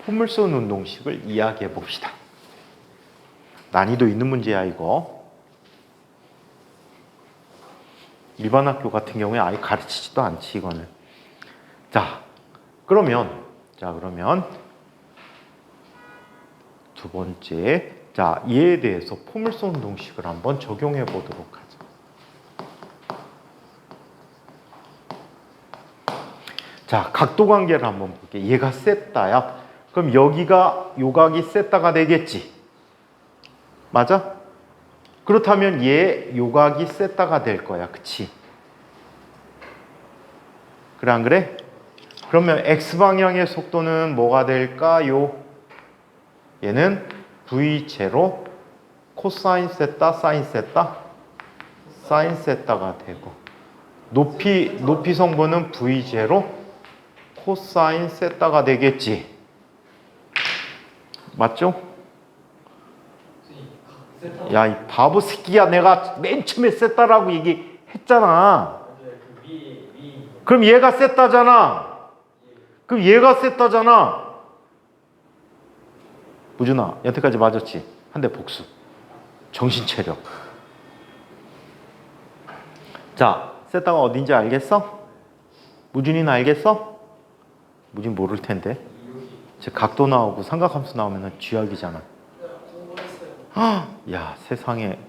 포물선 운동식을 이야기해 봅시다. 난이도 있는 문제야 이거. 일반 학교 같은 경우에 아예 가르치지도 않지 이거는. 자, 그러면 두 번째, 이에 대해서 포물선 운동식을 한번 적용해 보도록 하자. 자, 각도 관계를 한번 볼게. 얘가 세타야. 그럼 여기가 요각이 세타가 되겠지. 맞아? 그렇다면 얘 요각이 세타가 될 거야. 그치? 그래 안 그래? 그러면 X방향의 속도는 뭐가 될까요? 얘는 V0 코사인 세타 사인 세타 사인 세타가 되고 높이 성분은 V0 코사인 세타가 되겠지. 맞죠? 야, 이 바보 새끼야. 내가 맨 처음에 세타라고 얘기했잖아. 그럼 얘가 세타잖아. 무준아, 여태까지 맞았지? 한 대 복수. 정신체력. 자, 세타가 어딘지 알겠어? 무준이는 알겠어? 무준 모를 텐데. 제 각도 나오고 삼각함수 나오면 쥐약이잖아. 야, 세상에.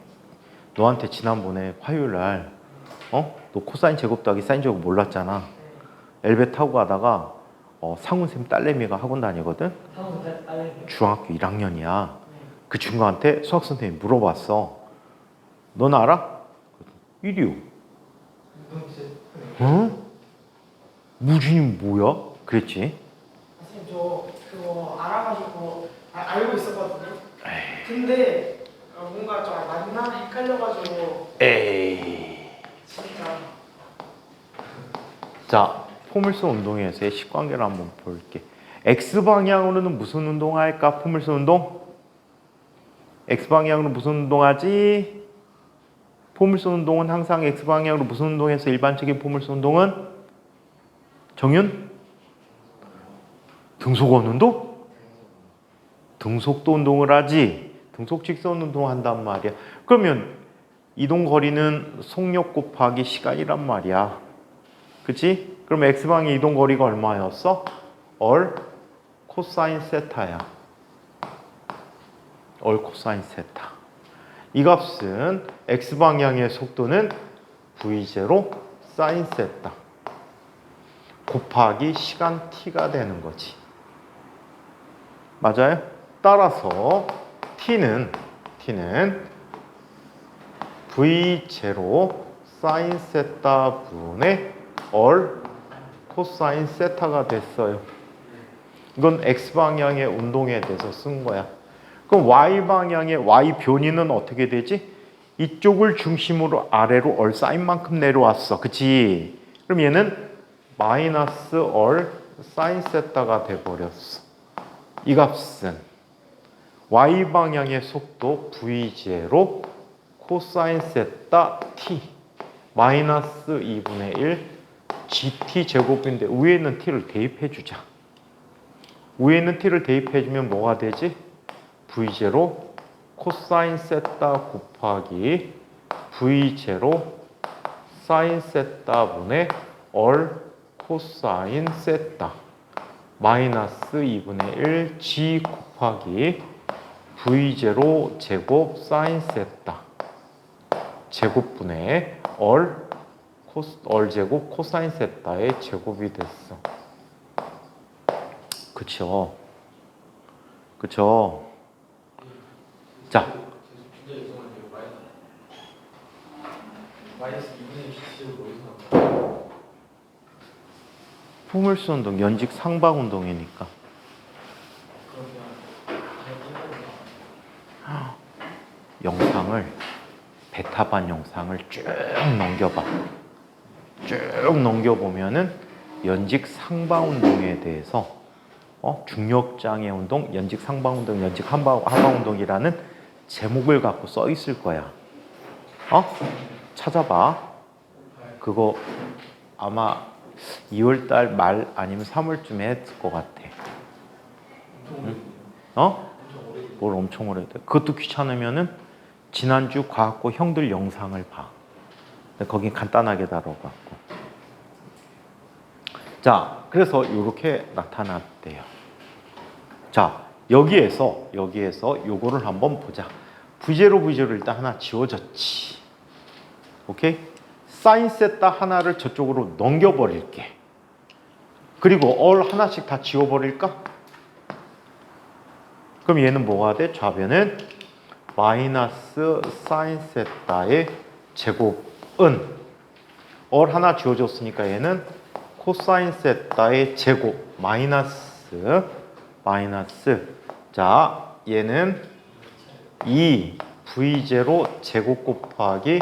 너한테 지난번에 화요일날 너 코사인 제곱 더하기 사인 제곱 몰랐잖아. 엘베 타고 가다가 상훈쌤 딸내미가 학원 다니거든. 중학교 1학년이야. 그 친구한테 수학 선생님이 물어봤어. 넌 알아? 1이요. 무진이 뭐야? 그랬지. 선생님 저 그거 알아가지고 알고 있었거든요. 근데 뭔가 좀 맞나 헷갈려가지고. 에이. 진짜. 자, 포물선 운동에서의 식관계를 한번 볼게. X방향으로는 무슨 운동할까? 포물선 운동? X방향으로 무슨 운동하지? 포물선 운동은 항상 X방향으로 무슨 운동해서 일반적인 포물선 운동은? 정윤? 등속원 운동? 등속도 운동을 하지. 등속 직선 운동 한단 말이야. 그러면 이동 거리는 속력 곱하기 시간이란 말이야. 그치? 그럼 X방의 이동 거리가 얼마였어? 얼 코사인 세타야. 얼 코사인 세타. 이 값은 X방향의 속도는 V0 사인 세타 곱하기 시간 t가 되는 거지. 맞아요? 따라서 t는 V0 사인 세타 분의 얼 코사인 세타가 됐어요. 이건 X방향의 운동에 대해서 쓴 거야. 그럼 Y방향의 Y 변이는 어떻게 되지? 이쪽을 중심으로 아래로 얼 사인만큼 내려왔어. 그치? 그럼 얘는 마이너스 얼 사인 세타가 돼버렸어. 이 값은 Y방향의 속도 V0 코사인 세타 T 마이너스 2분의 1 GT 제곱인데 위에는 T를 대입해주자. 위에는 T를 대입해주면 뭐가 되지? V0 코사인 세타 곱하기 V0 사인 세타 분의 얼 코사인 세타 마이너스 2분의 1 G 곱하기 V0 제곱 사인 세타 제곱분의 얼 제곱 코사인 세타의 제곱이 됐어. 그쵸? 그쵸? 자, 포물선 운동, 연직 상방 운동이니까. 영상을 베타반 영상을 쭉 넘겨봐. 쭉 넘겨보면은 연직 상방 운동에 대해서 중력장애 운동, 연직 상방 운동, 연직 하방 운동이라는 제목을 갖고 써 있을 거야. 찾아봐. 그거 아마 2월달 말 아니면 3월쯤에 했을 것 같아. 응? 뭘 엄청 오래 돼. 그것도 귀찮으면은 지난주 과학고 형들 영상을 봐. 거기 간단하게 다뤄갖고. 자, 그래서 이렇게 나타났대요. 자, 여기에서 요거를 한번 보자. V0 일단 하나 지워졌지. 오케이? 사인 세타 하나를 저쪽으로 넘겨버릴게. 그리고 얼 하나씩 다 지워버릴까? 그럼 얘는 뭐가 돼? 좌변은 마이너스 사인 세타의 제곱은 얼 하나 지워졌으니까 얘는 코사인 세타의 제곱 마이너스 자 얘는 2 V0 제곱 곱하기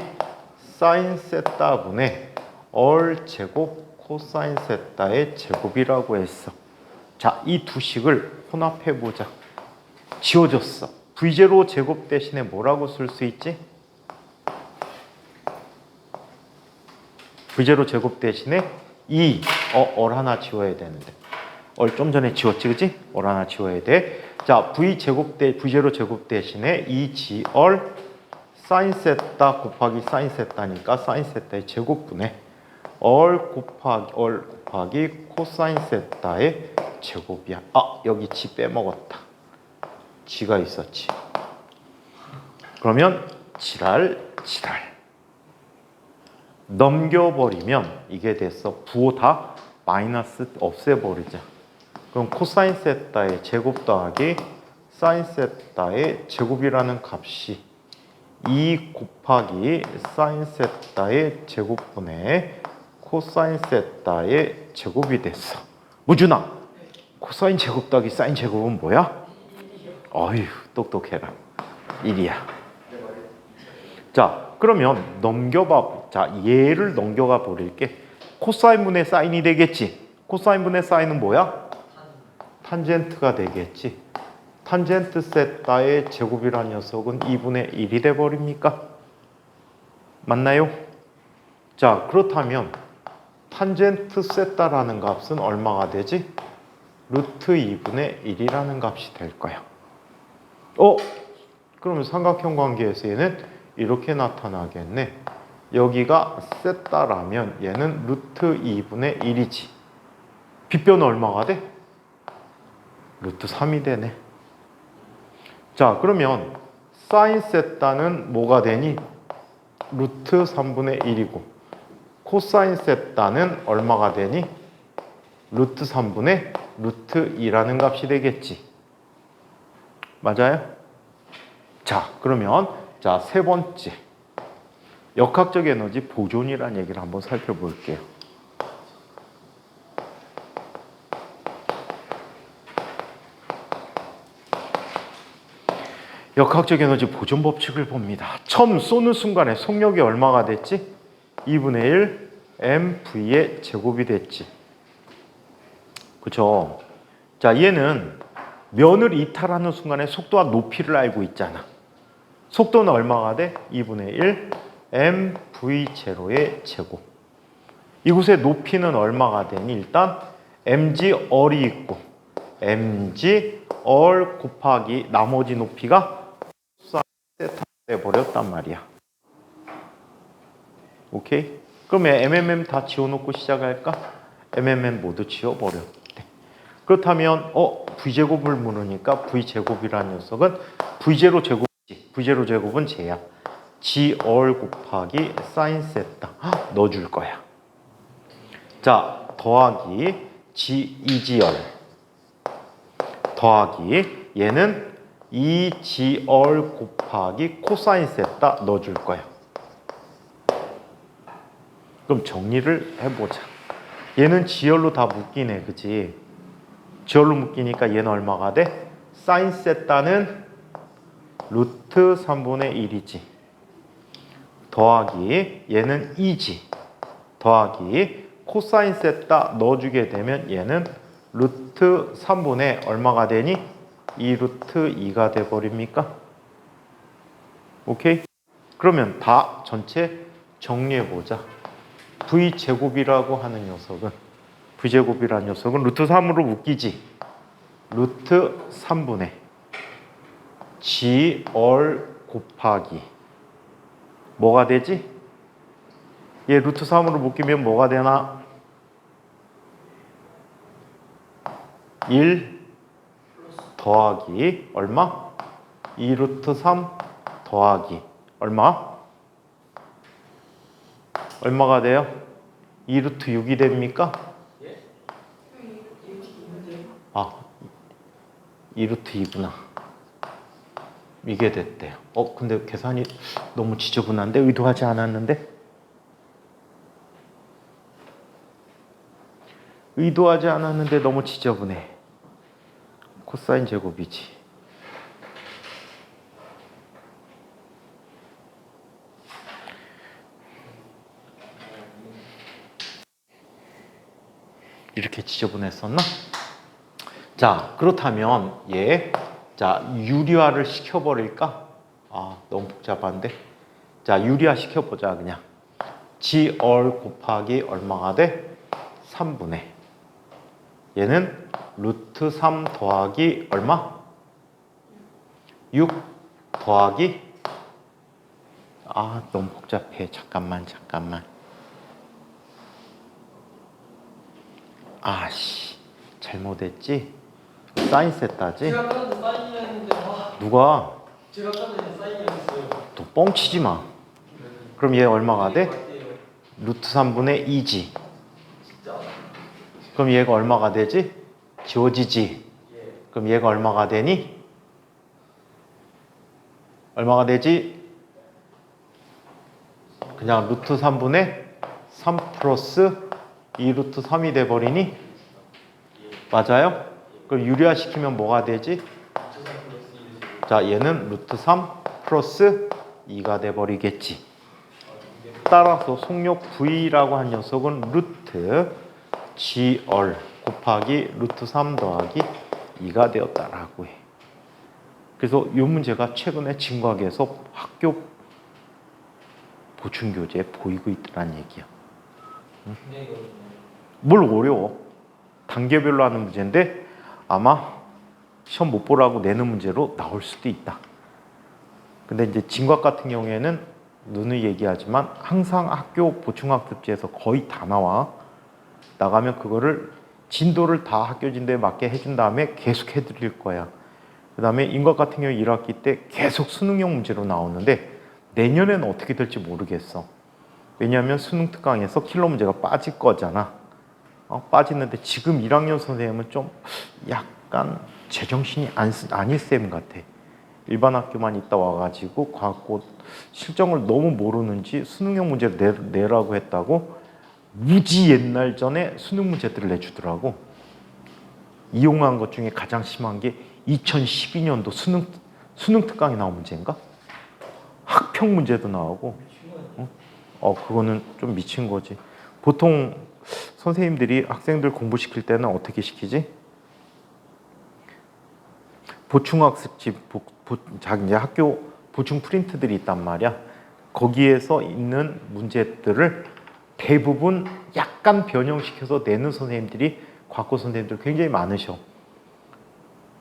사인 세타 분의 얼 제곱 코사인 세타의 제곱이라고 했어. 자, 이 두 식을 혼합해 보자. 지워졌어. V0 제곱 대신에 뭐라고 쓸 수 있지? V0 제곱 대신에 2 얼 하나 지워야 되는데 얼 좀 전에 지웠지, 그치? 얼 하나 지워야 돼. 자, V0 제곱 대신에 2G 얼 사인 세타 곱하기 사인 세타니까 사인 세타의 제곱분의 얼 곱하기 코사인 세타의 제곱이야. 여기 G 빼먹었다. G가 있었지. 그러면 지랄 넘겨버리면 이게 됐어. 부호 다 마이너스 없애버리자. 그럼 코사인 세타의 제곱 더하기 사인 세타의 제곱이라는 값이 2 곱하기 사인 세타의 제곱분의 코사인 세타의 제곱이 됐어. 무준아, 코사인 제곱 더하기 사인 제곱은 뭐야? 어휴, 똑똑해라. 1이야. 자, 그러면 넘겨봐. 자, 얘를 넘겨가 버릴게. 코사인 분의 사인이 되겠지. 코사인 분의 사인은 뭐야? 탄젠트가 되겠지. 탄젠트 세타의 제곱이라는 녀석은 2분의 1이 돼버립니까? 맞나요? 자, 그렇다면 탄젠트 세타라는 값은 얼마가 되지? 루트 2분의 1이라는 값이 될 거야. 그러면 삼각형 관계에서 얘는 이렇게 나타나겠네. 여기가 세타라면 얘는 루트 2분의 1이지. 빗변은 얼마가 돼? 루트 3이 되네. 자, 그러면 사인 세타는 뭐가 되니? 루트 3분의 1이고 코사인 세타는 얼마가 되니? 루트 3분의 루트 2라는 값이 되겠지. 맞아요? 자, 그러면 자, 세 번째 역학적 에너지 보존이라는 얘기를 한번 살펴볼게요. 역학적 에너지 보존 법칙을 봅니다. 처음 쏘는 순간에 속력이 얼마가 됐지? 2분의 1 mv의 제곱이 됐지. 그쵸? 자, 얘는 면을 이탈하는 순간에 속도와 높이를 알고 있잖아. 속도는 얼마가 돼? 2분의 1 mv0의 제곱. 이곳의 높이는 얼마가 되니? 일단 mg 얼이 있고 mg 얼 곱하기 나머지 높이가 세타 돼버렸단 말이야. 오케이? 그럼 MMM 다 지워놓고 시작할까? MMM 모두 지워버렸대. 그렇다면 V제곱을 물으니까 V제곱이라는 녀석은 V0 제곱이지. V0 제곱은 쟤야. G얼 곱하기 사인 세타 넣어줄 거야. 자, 더하기 G2G얼 더하기 얘는 2G얼 곱하기 코사인 세타 넣어줄 거야. 그럼 정리를 해보자. 얘는 G열로 다 묶이네, 그치? G열로 묶이니까 얘는 얼마가 돼? 사인 세타는 루트 3분의 1이지. 더하기 얘는 2G. 더하기 코사인 세타 넣어주게 되면 얘는 루트 3분의 얼마가 되니? 2 루트 2가 돼버립니까? 오케이? 그러면 다 전체 정리해보자. V제곱이라고 하는 녀석은 V제곱이라는 녀석은 루트 3으로 묶이지. 루트 3분의 G얼 곱하기 뭐가 되지? 얘 루트 3으로 묶이면 뭐가 되나? 1 더하기 얼마? 2 루트 3 더하기 얼마? 얼마가 돼요? 2 루트 6이 됩니까? 아, 2 루트 2구나. 이게 됐대요. 근데 계산이 너무 지저분한데? 의도하지 않았는데? 의도하지 않았는데 너무 지저분해. 코사인 제곱이지. 이렇게 지저분했었나? 자, 그렇다면 자, 유리화를 시켜버릴까? 너무 복잡한데? 자, 유리화 시켜보자, 그냥. G얼 곱하기 얼마가 돼? 3분의. 얘는 루트 3 더하기 얼마? 6 더하기 너무 복잡해. 잠깐만. 잘못했지? 사인 세타지? 제가 아까 전에 사인이었는데 누가? 제가 아까 전에 사인이었어요. 또 뻥치지 마. 그럼 얘 얼마가 돼? 루트 3분의 2지. 진짜? 그럼 얘가 얼마가 되지? 지워지지. 예. 그럼 얘가 얼마가 되니? 얼마가 되지? 그냥 루트 3분의 3 플러스 2 루트 3이 돼버리니? 맞아요? 그럼 유리화 시키면 뭐가 되지? 자, 얘는 루트 3 플러스 2가 돼버리겠지. 따라서 속력 V라고 한 녀석은 루트 G얼 곱하기 루트 3 더하기 2가 되었다라고 해. 그래서 이 문제가 최근에 진과학에서 학교 보충교재에 보이고 있다는 얘기야. 근데 이거 뭘 어려워. 단계별로 하는 문제인데 아마 시험 못 보라고 내는 문제로 나올 수도 있다. 근데 이제 진과학 같은 경우에는 누누이 얘기하지만 항상 학교 보충학습지에서 거의 다 나가면 그거를 진도를 다 학교 진도에 맞게 해준 다음에 계속 해드릴 거야. 그 다음에 인과학 같은 경우 1학기 때 계속 수능형 문제로 나오는데 내년에는 어떻게 될지 모르겠어. 왜냐하면 수능 특강에서 킬러 문제가 빠질 거잖아. 빠지는데 지금 1학년 선생님은 좀 약간 제정신이 아닐 셈 같아. 일반 학교만 있다 와가지고 과학고 실정을 너무 모르는지 수능형 문제를 내라고 했다고 무지 옛날 전에 수능 문제들을 내주더라고. 이용한 것 중에 가장 심한 게 2012년도 수능 특강에 나온 문제인가? 학평 문제도 나오고. 그거는 좀 미친 거지. 보통 선생님들이 학생들 공부시킬 때는 어떻게 시키지? 보충학습지, 자기 이제 학교 보충 프린트들이 있단 말이야. 거기에서 있는 문제들을 대부분 약간 변형시켜서 내는 선생님들이 과학고 선생님들 굉장히 많으셔.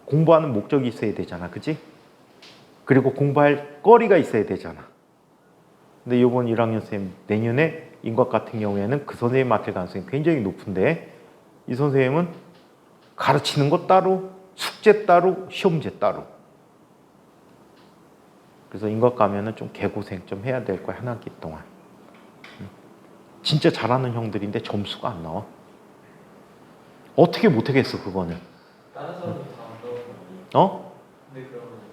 공부하는 목적이 있어야 되잖아, 그치? 그리고 공부할 거리가 있어야 되잖아. 근데 이번 1학년 선생님 내년에 인과학 같은 경우에는 그 선생님 맡을 가능성이 굉장히 높은데 이 선생님은 가르치는 것 따로 숙제 따로 시험제 따로. 그래서 인과학 가면은 좀 개고생 좀 해야 될 거야, 한 학기 동안. 진짜 잘하는 형들인데 점수가 안 나와. 어떻게 못하겠어 그거는. 다른 사람이 다 어려워.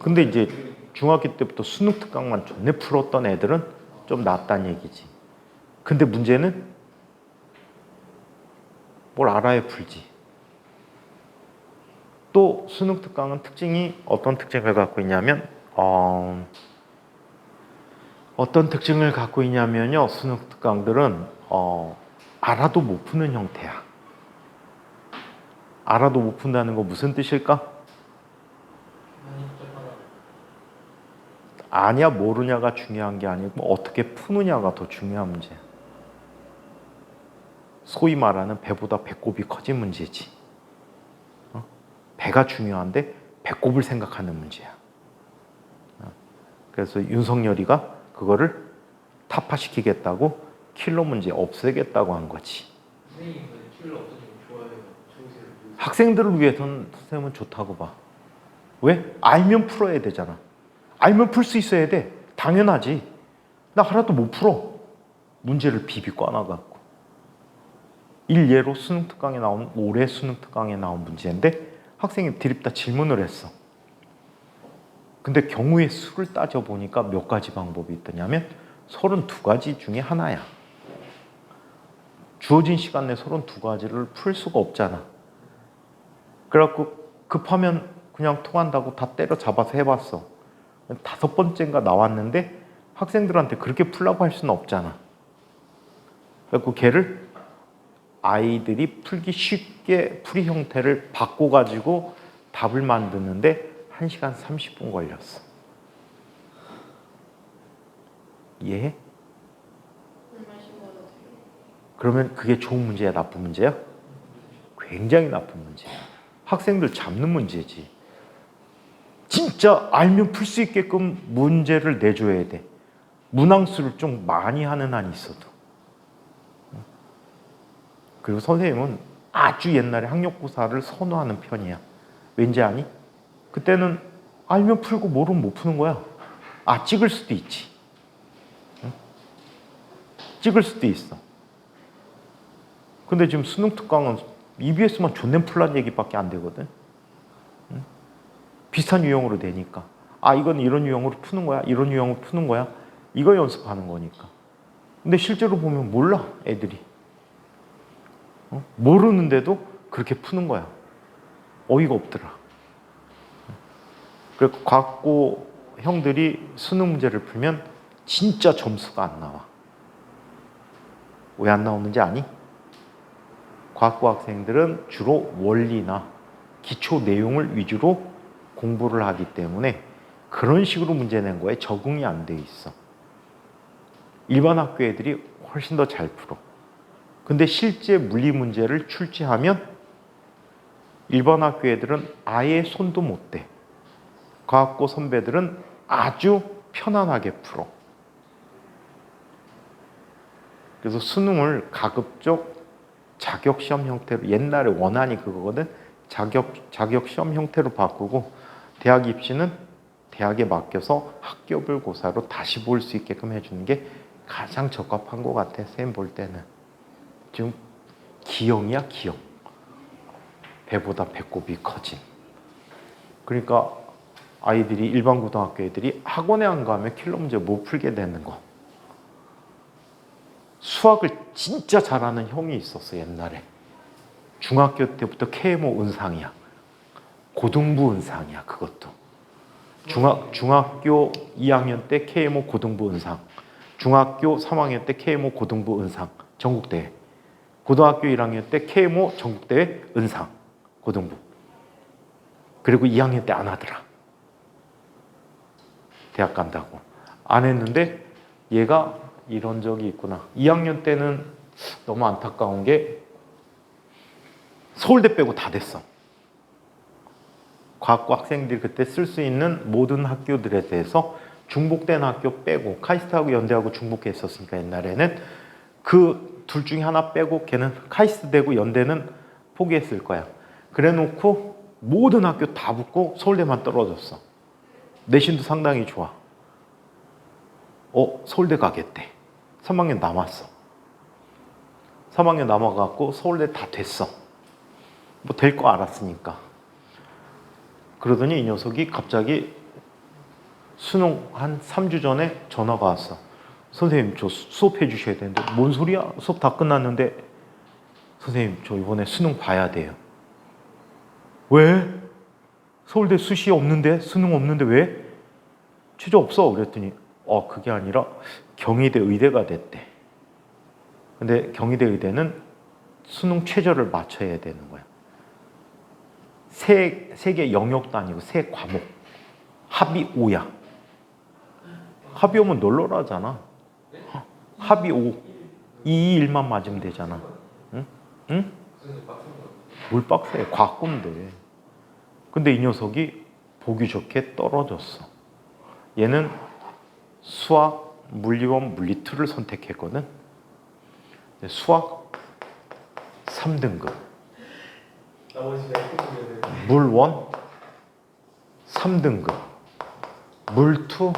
근데 이제 중학교 때부터 수능 특강만 존내 풀었던 애들은 좀 낫다는 얘기지. 근데 문제는 뭘 알아야 풀지. 또 수능 특강은 특징이 어떤 특징을 갖고 있냐면 어떤 특징을 갖고 있냐면요. 수능 특강들은 알아도 못 푸는 형태야. 알아도 못 푼다는 거 무슨 뜻일까? 아냐 모르냐가 중요한 게 아니고 어떻게 푸느냐가 더 중요한 문제야. 소위 말하는 배보다 배꼽이 커진 문제지. 배가 중요한데 배꼽을 생각하는 문제야. 그래서 윤석열이가 그거를 타파시키겠다고 킬러 문제 없애겠다고 한 거지. 선생님 킬러 없어지면 좋아요. 좋으세요. 학생들을 위해서는 선생님은 좋다고 봐. 왜? 알면 풀어야 되잖아. 알면 풀 수 있어야 돼. 당연하지. 나 하나도 못 풀어. 문제를 비비 꽈놔갖고. 일예로 수능 특강에 나온 올해 수능 특강에 나온 문제인데 학생이 드립다 질문을 했어. 근데 경우의 수를 따져보니까 몇 가지 방법이 있더냐면 32가지 중에 하나야. 주어진 시간 내 32가지를 풀 수가 없잖아. 그래갖고 급하면 그냥 통한다고 다 때려잡아서 해봤어. 5번째인가 나왔는데 학생들한테 그렇게 풀라고 할 수는 없잖아. 그래갖고 걔를 아이들이 풀기 쉽게 풀이 형태를 바꿔가지고 답을 만드는데 1시간 30분 걸렸어. 이해해? 그러면 그게 좋은 문제야, 나쁜 문제야? 굉장히 나쁜 문제야. 학생들 잡는 문제지. 진짜 알면 풀 수 있게끔 문제를 내줘야 돼. 문항수를 좀 많이 하는 한이 있어도. 그리고 선생님은 아주 옛날에 학력고사를 선호하는 편이야. 왠지 아니? 그때는 알면 풀고 모르면 못 푸는 거야. 찍을 수도 있지. 찍을 수도 있어. 근데 지금 수능 특강은 EBS만 존내 풀란 얘기밖에 안 되거든. 비슷한 유형으로 되니까. 이건 이런 유형으로 푸는 거야. 이런 유형으로 푸는 거야. 이거 연습하는 거니까. 근데 실제로 보면 몰라, 애들이. 모르는데도 그렇게 푸는 거야. 어이가 없더라. 그리고 과학고 형들이 수능 문제를 풀면 진짜 점수가 안 나와. 왜 안 나오는지 아니? 과학고 학생들은 주로 원리나 기초 내용을 위주로 공부를 하기 때문에 그런 식으로 문제 낸 거에 적응이 안 돼 있어. 일반 학교 애들이 훨씬 더 잘 풀어. 근데 실제 물리 문제를 출제하면 일반 학교 애들은 아예 손도 못 대. 과학고 선배들은 아주 편안하게 풀어. 그래서 수능을 가급적 자격시험 형태로, 옛날에 원안이 그거거든. 자격시험 형태로 바꾸고 대학 입시는 대학에 맡겨서 학교별고사로 다시 볼 수 있게끔 해주는 게 가장 적합한 것 같아. 쌤 볼 때는. 지금 기형이야, 기형. 배보다 배꼽이 커진. 그러니까 아이들이, 일반 고등학교 애들이 학원에 안 가면 킬러 문제 못 풀게 되는 거. 수학을 진짜 잘하는 형이 있었어, 옛날에. 중학교 때부터 KMO 은상이야. 고등부 은상이야, 그것도. 중학교 2학년 때 KMO 고등부 은상. 중학교 3학년 때 KMO 고등부 은상. 전국대회. 고등학교 1학년 때 KMO 전국대회 은상. 고등부. 그리고 2학년 때 안 하더라. 대학 간다고. 안 했는데 얘가 이런 적이 있구나. 2학년 때는 너무 안타까운 게 서울대 빼고 다 됐어. 과학고 학생들이 그때 쓸 수 있는 모든 학교들에 대해서 중복된 학교 빼고, 카이스트하고 연대하고 중복했었으니까 옛날에는 그 둘 중에 하나 빼고 걔는 카이스트 되고 연대는 포기했을 거야. 그래 놓고 모든 학교 다 붙고 서울대만 떨어졌어. 내신도 상당히 좋아. 서울대 가겠대. 3학년 남았어. 3학년 남아갖고 서울대 다 됐어. 뭐 될 거 알았으니까. 그러더니 이 녀석이 갑자기 수능 한 3주 전에 전화가 왔어. 선생님, 저 수업해 주셔야 되는데. 뭔 소리야? 수업 다 끝났는데. 선생님, 저 이번에 수능 봐야 돼요. 왜? 서울대 수시 없는데? 수능 없는데 왜? 최저 없어. 그랬더니 그게 아니라 경희대 의대가 됐대. 근데 경희대 의대는 수능 최저를 맞춰야 되는 거야. 세 개 영역도 아니고 세 과목. 합이 5야. 합이 5면 널널하잖아. 합이 5. 2, 1만 맞으면 되잖아. 응? 응? 뭘 빡세. 과학고인데. 근데 이 녀석이 보기 좋게 떨어졌어. 얘는 수학, 물리1, 물리2를 선택했거든. 수학 3등급. 물1 3등급. 물2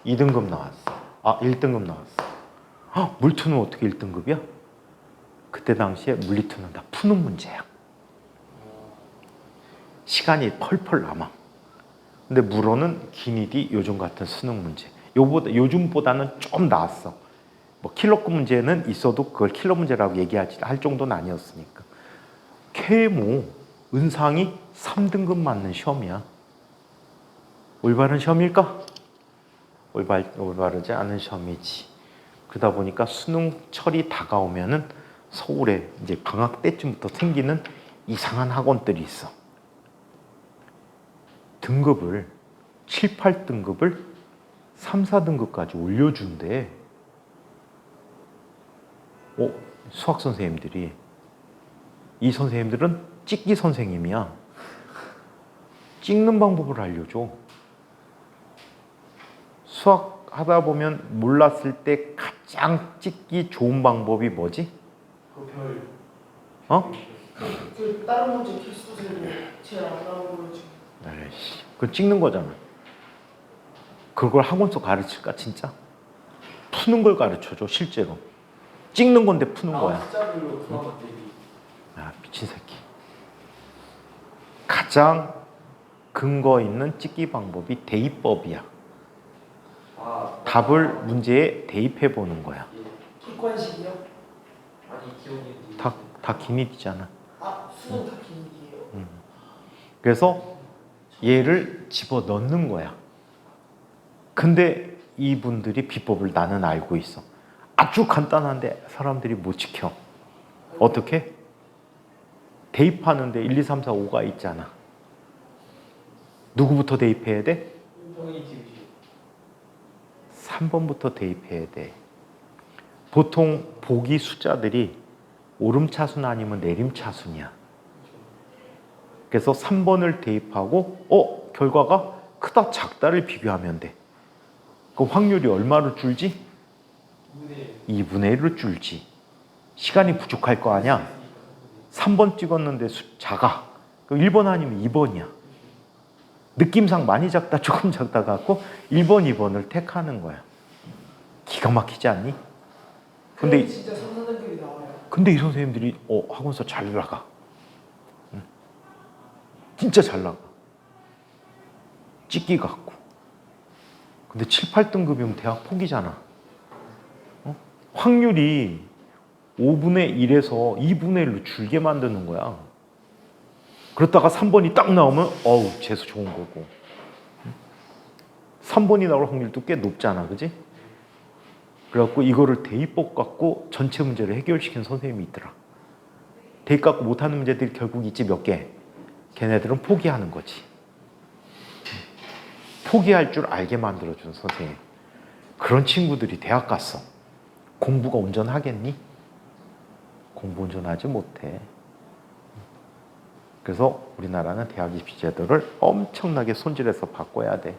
2등급 나왔어. 1등급 나왔어. 물2는 어떻게 1등급이야? 그때 당시에 물리2는 다 푸는 문제야. 시간이 펄펄 남아. 근데 물어는 기니디 요즘 같은 수능 문제. 요즘보다는 좀 나았어. 뭐 킬러급 문제는 있어도 그걸 킬러 문제라고 얘기하지 할 정도는 아니었으니까. KMO 은상이 3등급 맞는 시험이야. 올바른 시험일까? 올바르지 않은 시험이지. 그러다 보니까 수능철이 다가오면은 서울에 이제 방학 때쯤부터 생기는 이상한 학원들이 있어. 등급을 7, 8등급을 3, 4등급까지 올려준대. 수학 선생님들이. 이 선생님들은 찍기 선생님이야. 찍는 방법을 알려줘. 수학 하다 보면 몰랐을 때 가장 찍기 좋은 방법이 뭐지? 그 다른 문제 필수 세고 제일 안 나온 걸로 지금. 에이씨, 그거 찍는 거잖아. 그걸 학원에서 가르칠까 진짜? 푸는 걸 가르쳐줘 실제로. 찍는 건데 푸는 거야. 숫자별로 그나마 대비. 미친 새끼. 가장 근거 있는 찍기 방법이 대입법이야. 답을 문제에 대입해 보는 거야. 객관식이요? 아니 기억이. 다 기니디잖아. 수능 다 기억이에요. 그래서 얘를 집어 넣는 거야. 근데 이분들이 비법을 나는 알고 있어. 아주 간단한데 사람들이 못 지켜. 어떻게? 대입하는데 1, 2, 3, 4, 5가 있잖아. 누구부터 대입해야 돼? 정의TVG. 3번부터 대입해야 돼. 보통 보기 숫자들이 오름차순 아니면 내림차순이야. 그래서 3번을 대입하고 결과가 크다 작다를 비교하면 돼. 그 확률이 얼마로 줄지? 2분의 1로 줄지. 시간이 부족할 거 아니야. 3번 찍었는데 작아. 1번 아니면 2번이야. 느낌상 많이 작다 조금 작다 갖고 1번, 2번을 택하는 거야. 기가 막히지 않니? 근데 진짜 3, 4등급이 나와요. 근데 이 선생님들이 학원에서 잘 나가. 응. 진짜 잘 나가. 찍기 같고. 근데 7, 8등급이면 대학 포기잖아. 확률이 5분의 1에서 2분의 1로 줄게 만드는 거야. 그렇다가 3번이 딱 나오면 재수 좋은 거고. 3번이 나올 확률도 꽤 높잖아. 그지? 그래갖고 이거를 대입법 갖고 전체 문제를 해결시킨 선생님이 있더라. 대입 갖고 못하는 문제들이 결국 있지 몇 개. 걔네들은 포기하는 거지. 포기할 줄 알게 만들어준 선생님. 그런 친구들이 대학 갔어. 공부가 온전하겠니? 공부 온전하지 못해. 그래서 우리나라는 대학 입시 제도를 엄청나게 손질해서 바꿔야 돼.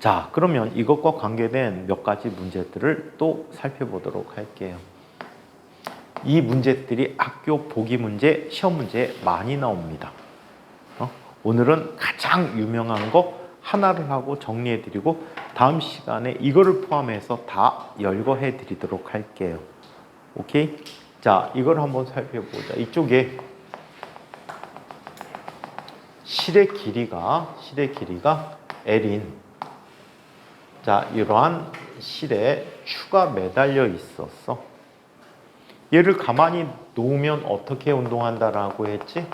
자, 그러면 이것과 관계된 몇 가지 문제들을 또 살펴보도록 할게요. 이 문제들이 학교 보기 문제, 시험 문제에 많이 나옵니다. 오늘은 가장 유명한 거 하나를 하고 정리해드리고 다음 시간에 이거를 포함해서 다 열거해 드리도록 할게요. 오케이? 자, 이걸 한번 살펴보자. 이쪽에 실의 길이가 L인, 자, 이러한 실에 추가 매달려 있었어. 얘를 가만히 놓으면 어떻게 운동한다라고 했지?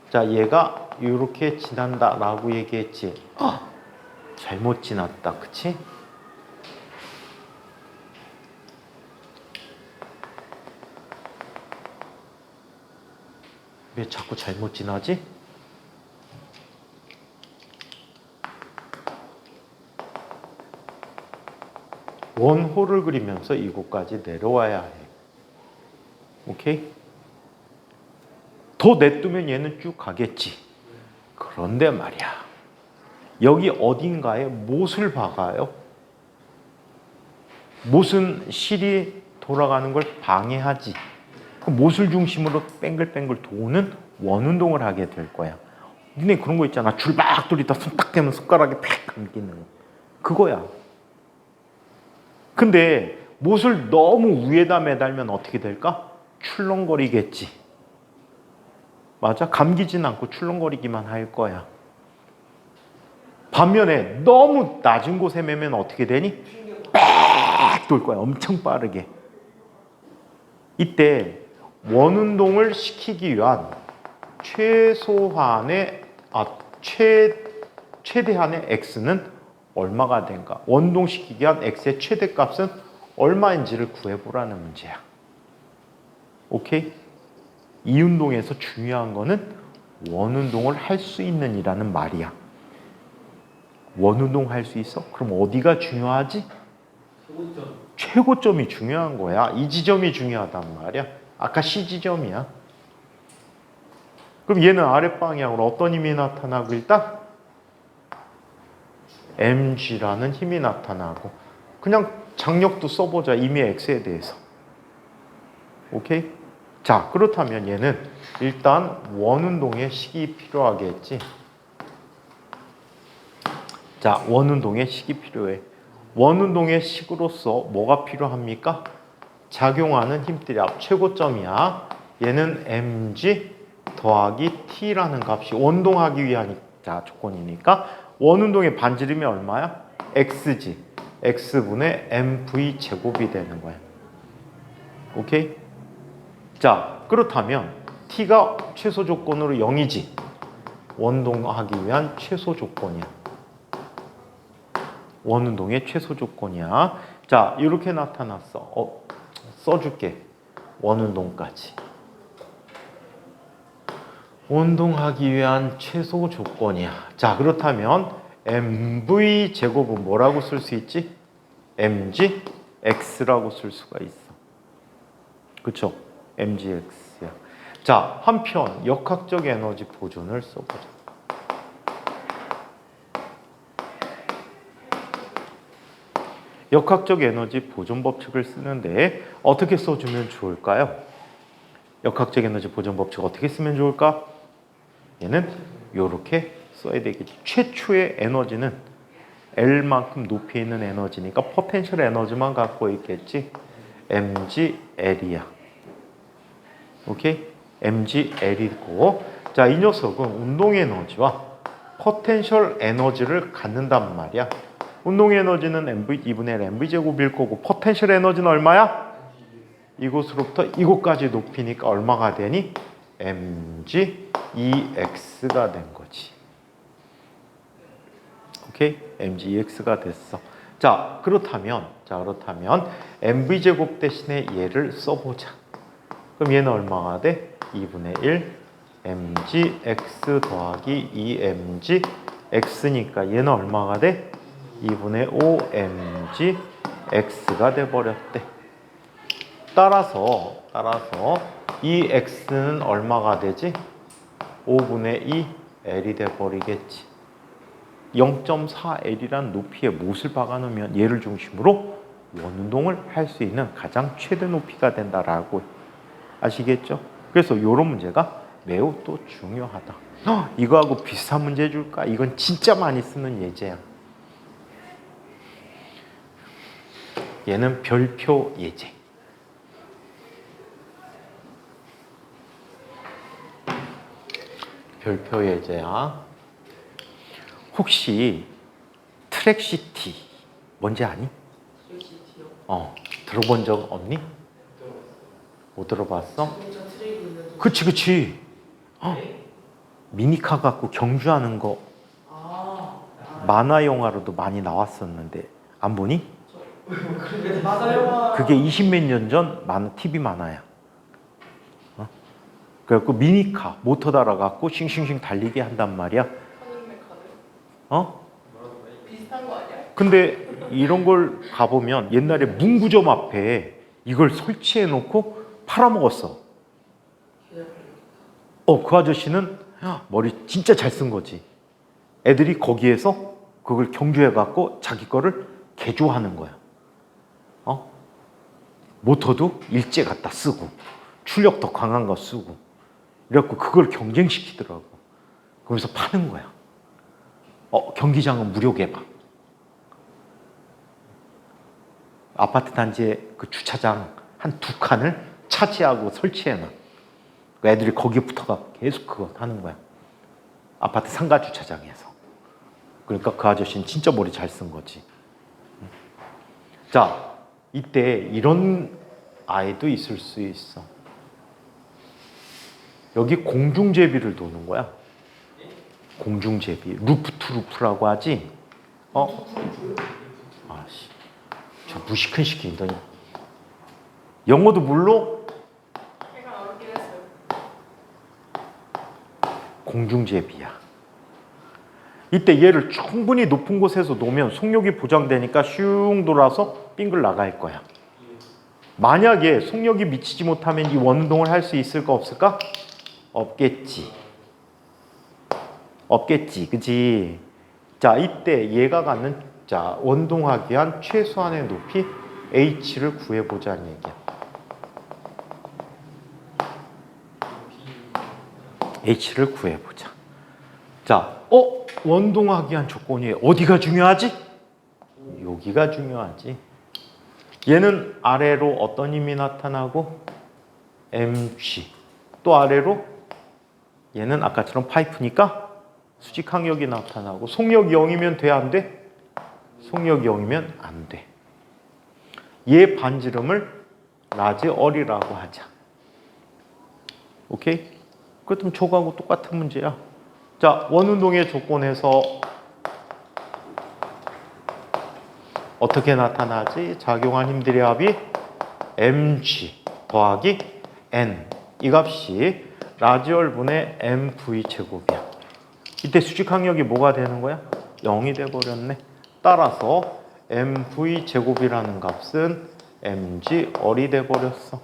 자, 얘가 이렇게 지난다라고 얘기했지. 잘못 지났다, 그치? 왜 자꾸 잘못 지나지? 원호를 그리면서 이곳까지 내려와야 해. 오케이? 더 냅두면 얘는 쭉 가겠지. 그런데 말이야. 여기 어딘가에 못을 박아요. 못은 실이 돌아가는 걸 방해하지. 그 못을 중심으로 뱅글뱅글 도는 원운동을 하게 될 거야. 니네 그런 거 있잖아. 줄 막 돌리다 손 딱 대면 손가락에 팍 감기는 거. 그거야. 근데 못을 너무 위에다 매달면 어떻게 될까? 출렁거리겠지. 맞아? 감기진 않고 출렁거리기만 할 거야. 반면에 너무 낮은 곳에 매면 어떻게 되니? 빽 돌 거야. 엄청 빠르게. 이때 원운동을 시키기 위한 최대한의 x는 얼마가 된가? 원동시키기 위한 x의 최대값은 얼마인지를 구해보라는 문제야. 오케이? 이 운동에서 중요한 거는 원운동을 할 수 있는 이라는 말이야. 원운동 할 수 있어? 그럼 어디가 중요하지? 최고점이 중요한 거야. 이 지점이 중요하단 말이야. 아까 C 지점이야. 그럼 얘는 아랫방향으로 어떤 힘이 나타나고 일단 mg라는 힘이 나타나고 그냥 장력도 써보자. 이미 x에 대해서. 오케이? 자, 그렇다면 얘는 일단 원운동의 식이 필요하겠지. 자, 원운동의 식이 필요해. 원운동의 식으로서 뭐가 필요합니까? 작용하는 힘들이 최고점이야. 얘는 mg 더하기 t라는 값이 원동하기 위한 조건이니까 원운동의 반지름이 얼마야? xg. x분의 mv 제곱이 되는 거야. 오케이? 자, 그렇다면 t가 최소 조건으로 0이지. 원동하기 위한 최소 조건이야. 원운동의 최소 조건이야. 자, 이렇게 나타났어. 써줄게. 원운동까지. 운동하기 위한 최소 조건이야. 자, 그렇다면 mv 제곱은 뭐라고 쓸 수 있지? mgx라고 쓸 수가 있어. 그쵸? mgx야. 자, 한편 역학적 에너지 보존을 써보자. 역학적 에너지 보존 법칙을 쓰는데 어떻게 써주면 좋을까요? 역학적 에너지 보존 법칙 어떻게 쓰면 좋을까? 얘는 이렇게 써야 되겠지. 최초의 에너지는 L만큼 높이에 있는 에너지니까 포텐셜 에너지만 갖고 있겠지. mgL이야. 오케이? mgL이고, 자, 이 녀석은 운동 에너지와 포텐셜 에너지를 갖는단 말이야. 운동 에너지는 mv 2분의 L mv 제곱일 거고, 포텐셜 에너지는 얼마야? 이곳으로부터 이곳까지 높이니까 얼마가 되니? mg EX가 된 거지. 오케이? mgEX가 됐어. 자, 그렇다면 mv 제곱 대신에 얘를 써보자. 그럼 얘는 얼마가 돼? 2분의 1 mgx 더하기 2mgx니까 얘는 얼마가 돼? 2분의 5 mgx가 돼버렸대. 따라서 이 x는 얼마가 되지? 5분의 2 L이 돼버리겠지. 0.4L이란 높이에 못을 박아놓으면 얘를 중심으로 원운동을 할 수 있는 가장 최대 높이가 된다라고 아시겠죠? 그래서 이런 문제가 매우 또 중요하다. 이거하고 비슷한 문제 줄까? 이건 진짜 많이 쓰는 예제야. 얘는 별표 예제. 별표 예제야. 혹시 트랙시티 뭔지 아니? 들어본 적 없니? 못 들어봤어? 그치. 미니카 갖고 경주하는 거 만화 영화로도 많이 나왔었는데 안 보니? 그게 20몇 년 전 TV 만화야. 그래갖고 미니카 모터 달아갖고 싱싱싱 달리게 한단 말이야. 비슷한 거 아니야? 근데 이런 걸 가보면 옛날에 문구점 앞에 이걸 설치해 놓고 팔아먹었어. 그 아저씨는 머리 진짜 잘 쓴 거지. 애들이 거기에서 그걸 경주해갖고 자기 거를 개조하는 거야. 모터도 일제 갖다 쓰고 출력 더 강한 거 쓰고 이래갖고 그걸 경쟁시키더라고. 그러면서 파는 거야. 경기장은 무료 개방. 아파트 단지에 그 주차장 한 2칸을 차지하고 설치해놔. 그 애들이 거기에 붙어가 계속 그거 하는 거야. 아파트 상가 주차장에서. 그러니까 그 아저씨는 진짜 머리 잘 쓴 거지. 자, 이때 이런 아이도 있을 수 있어. 여기 공중제비를 도는 거야. 공중제비. 루프 투 루프라고 하지. 저 무시큰 시키 너 영어도 몰라? 제가 어렵긴 했어요. 공중제비야. 이때 얘를 충분히 높은 곳에서 놓으면 속력이 보장되니까 슝 돌아서 빙글 나갈 거야. 만약에 속력이 미치지 못하면 이 원운동을 할 수 있을까 없을까? 없겠지. 그치? 자, 이때 얘가 갖는 원동하기 위한 최소한의 높이 h를 구해보자는 얘기야. h를 구해보자. 자, 원동하기 위한 조건이 어디가 중요하지? 여기가 중요하지. 얘는 아래로 어떤 힘이 나타나고 mg. 또 아래로 얘는 아까처럼 파이프니까 수직 항력이 나타나고 속력이 0이면 돼, 안 돼? 속력이 0이면 안 돼. 얘 반지름을 라지 얼이라고 하자. 오케이? 그렇다면 저거하고 똑같은 문제야. 자, 원운동의 조건에서 어떻게 나타나지? 작용한 힘들의 합이 mg 더하기 n. 이 값이 라지얼분의 mv 제곱이야. 이때 수직 항력이 뭐가 되는 거야? 0이 돼버렸네. 따라서 mv 제곱이라는 값은 mg 얼이 돼버렸어.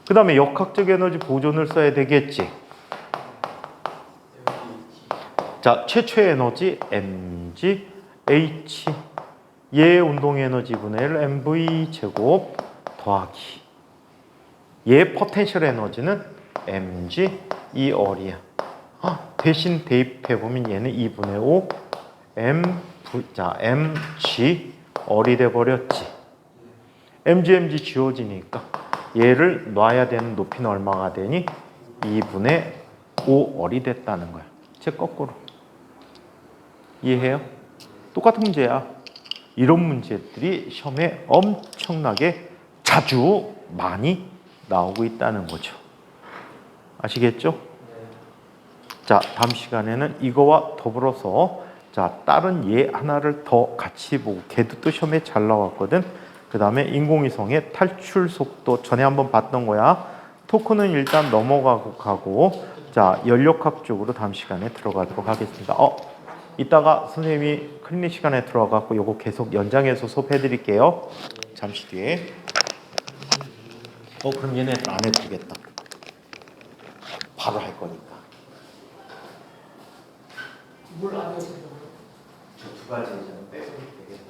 그 다음에 역학적 에너지 보존을 써야 되겠지. 자, 최초의 에너지 mg h 얘 운동 에너지 분의 1 mv 제곱 더하기 얘 포텐셜 에너지는 mg 이 얼이야. 대신 대입해보면 얘는 2분의 5 mg 얼이 돼버렸지. mg 지워지니까 얘를 놔야 되는 높이는 얼마가 되니? 2분의 5 얼이 됐다는 거야. 제 거꾸로. 이해해요? 똑같은 문제야. 이런 문제들이 시험에 엄청나게 자주 많이 나오고 있다는 거죠. 아시겠죠? 자, 다음 시간에는 이거와 더불어서 자, 다른 예 하나를 더 같이 보고 걔도 또 시험에 잘 나왔거든. 그 다음에 인공위성의 탈출 속도 전에 한번 봤던 거야. 토크는 일단 넘어가고 자, 연력학 쪽으로 다음 시간에 들어가도록 하겠습니다. 이따가 선생님이 클리닉 시간에 들어가고 요거 계속 연장해서 수업해 드릴게요. 잠시 뒤에. 그럼 얘네들 안 해도 되겠다. 바로 할 거니까. 뭘 안 해도 되냐고요? 저 두 가지 좀 빼면 되겠다.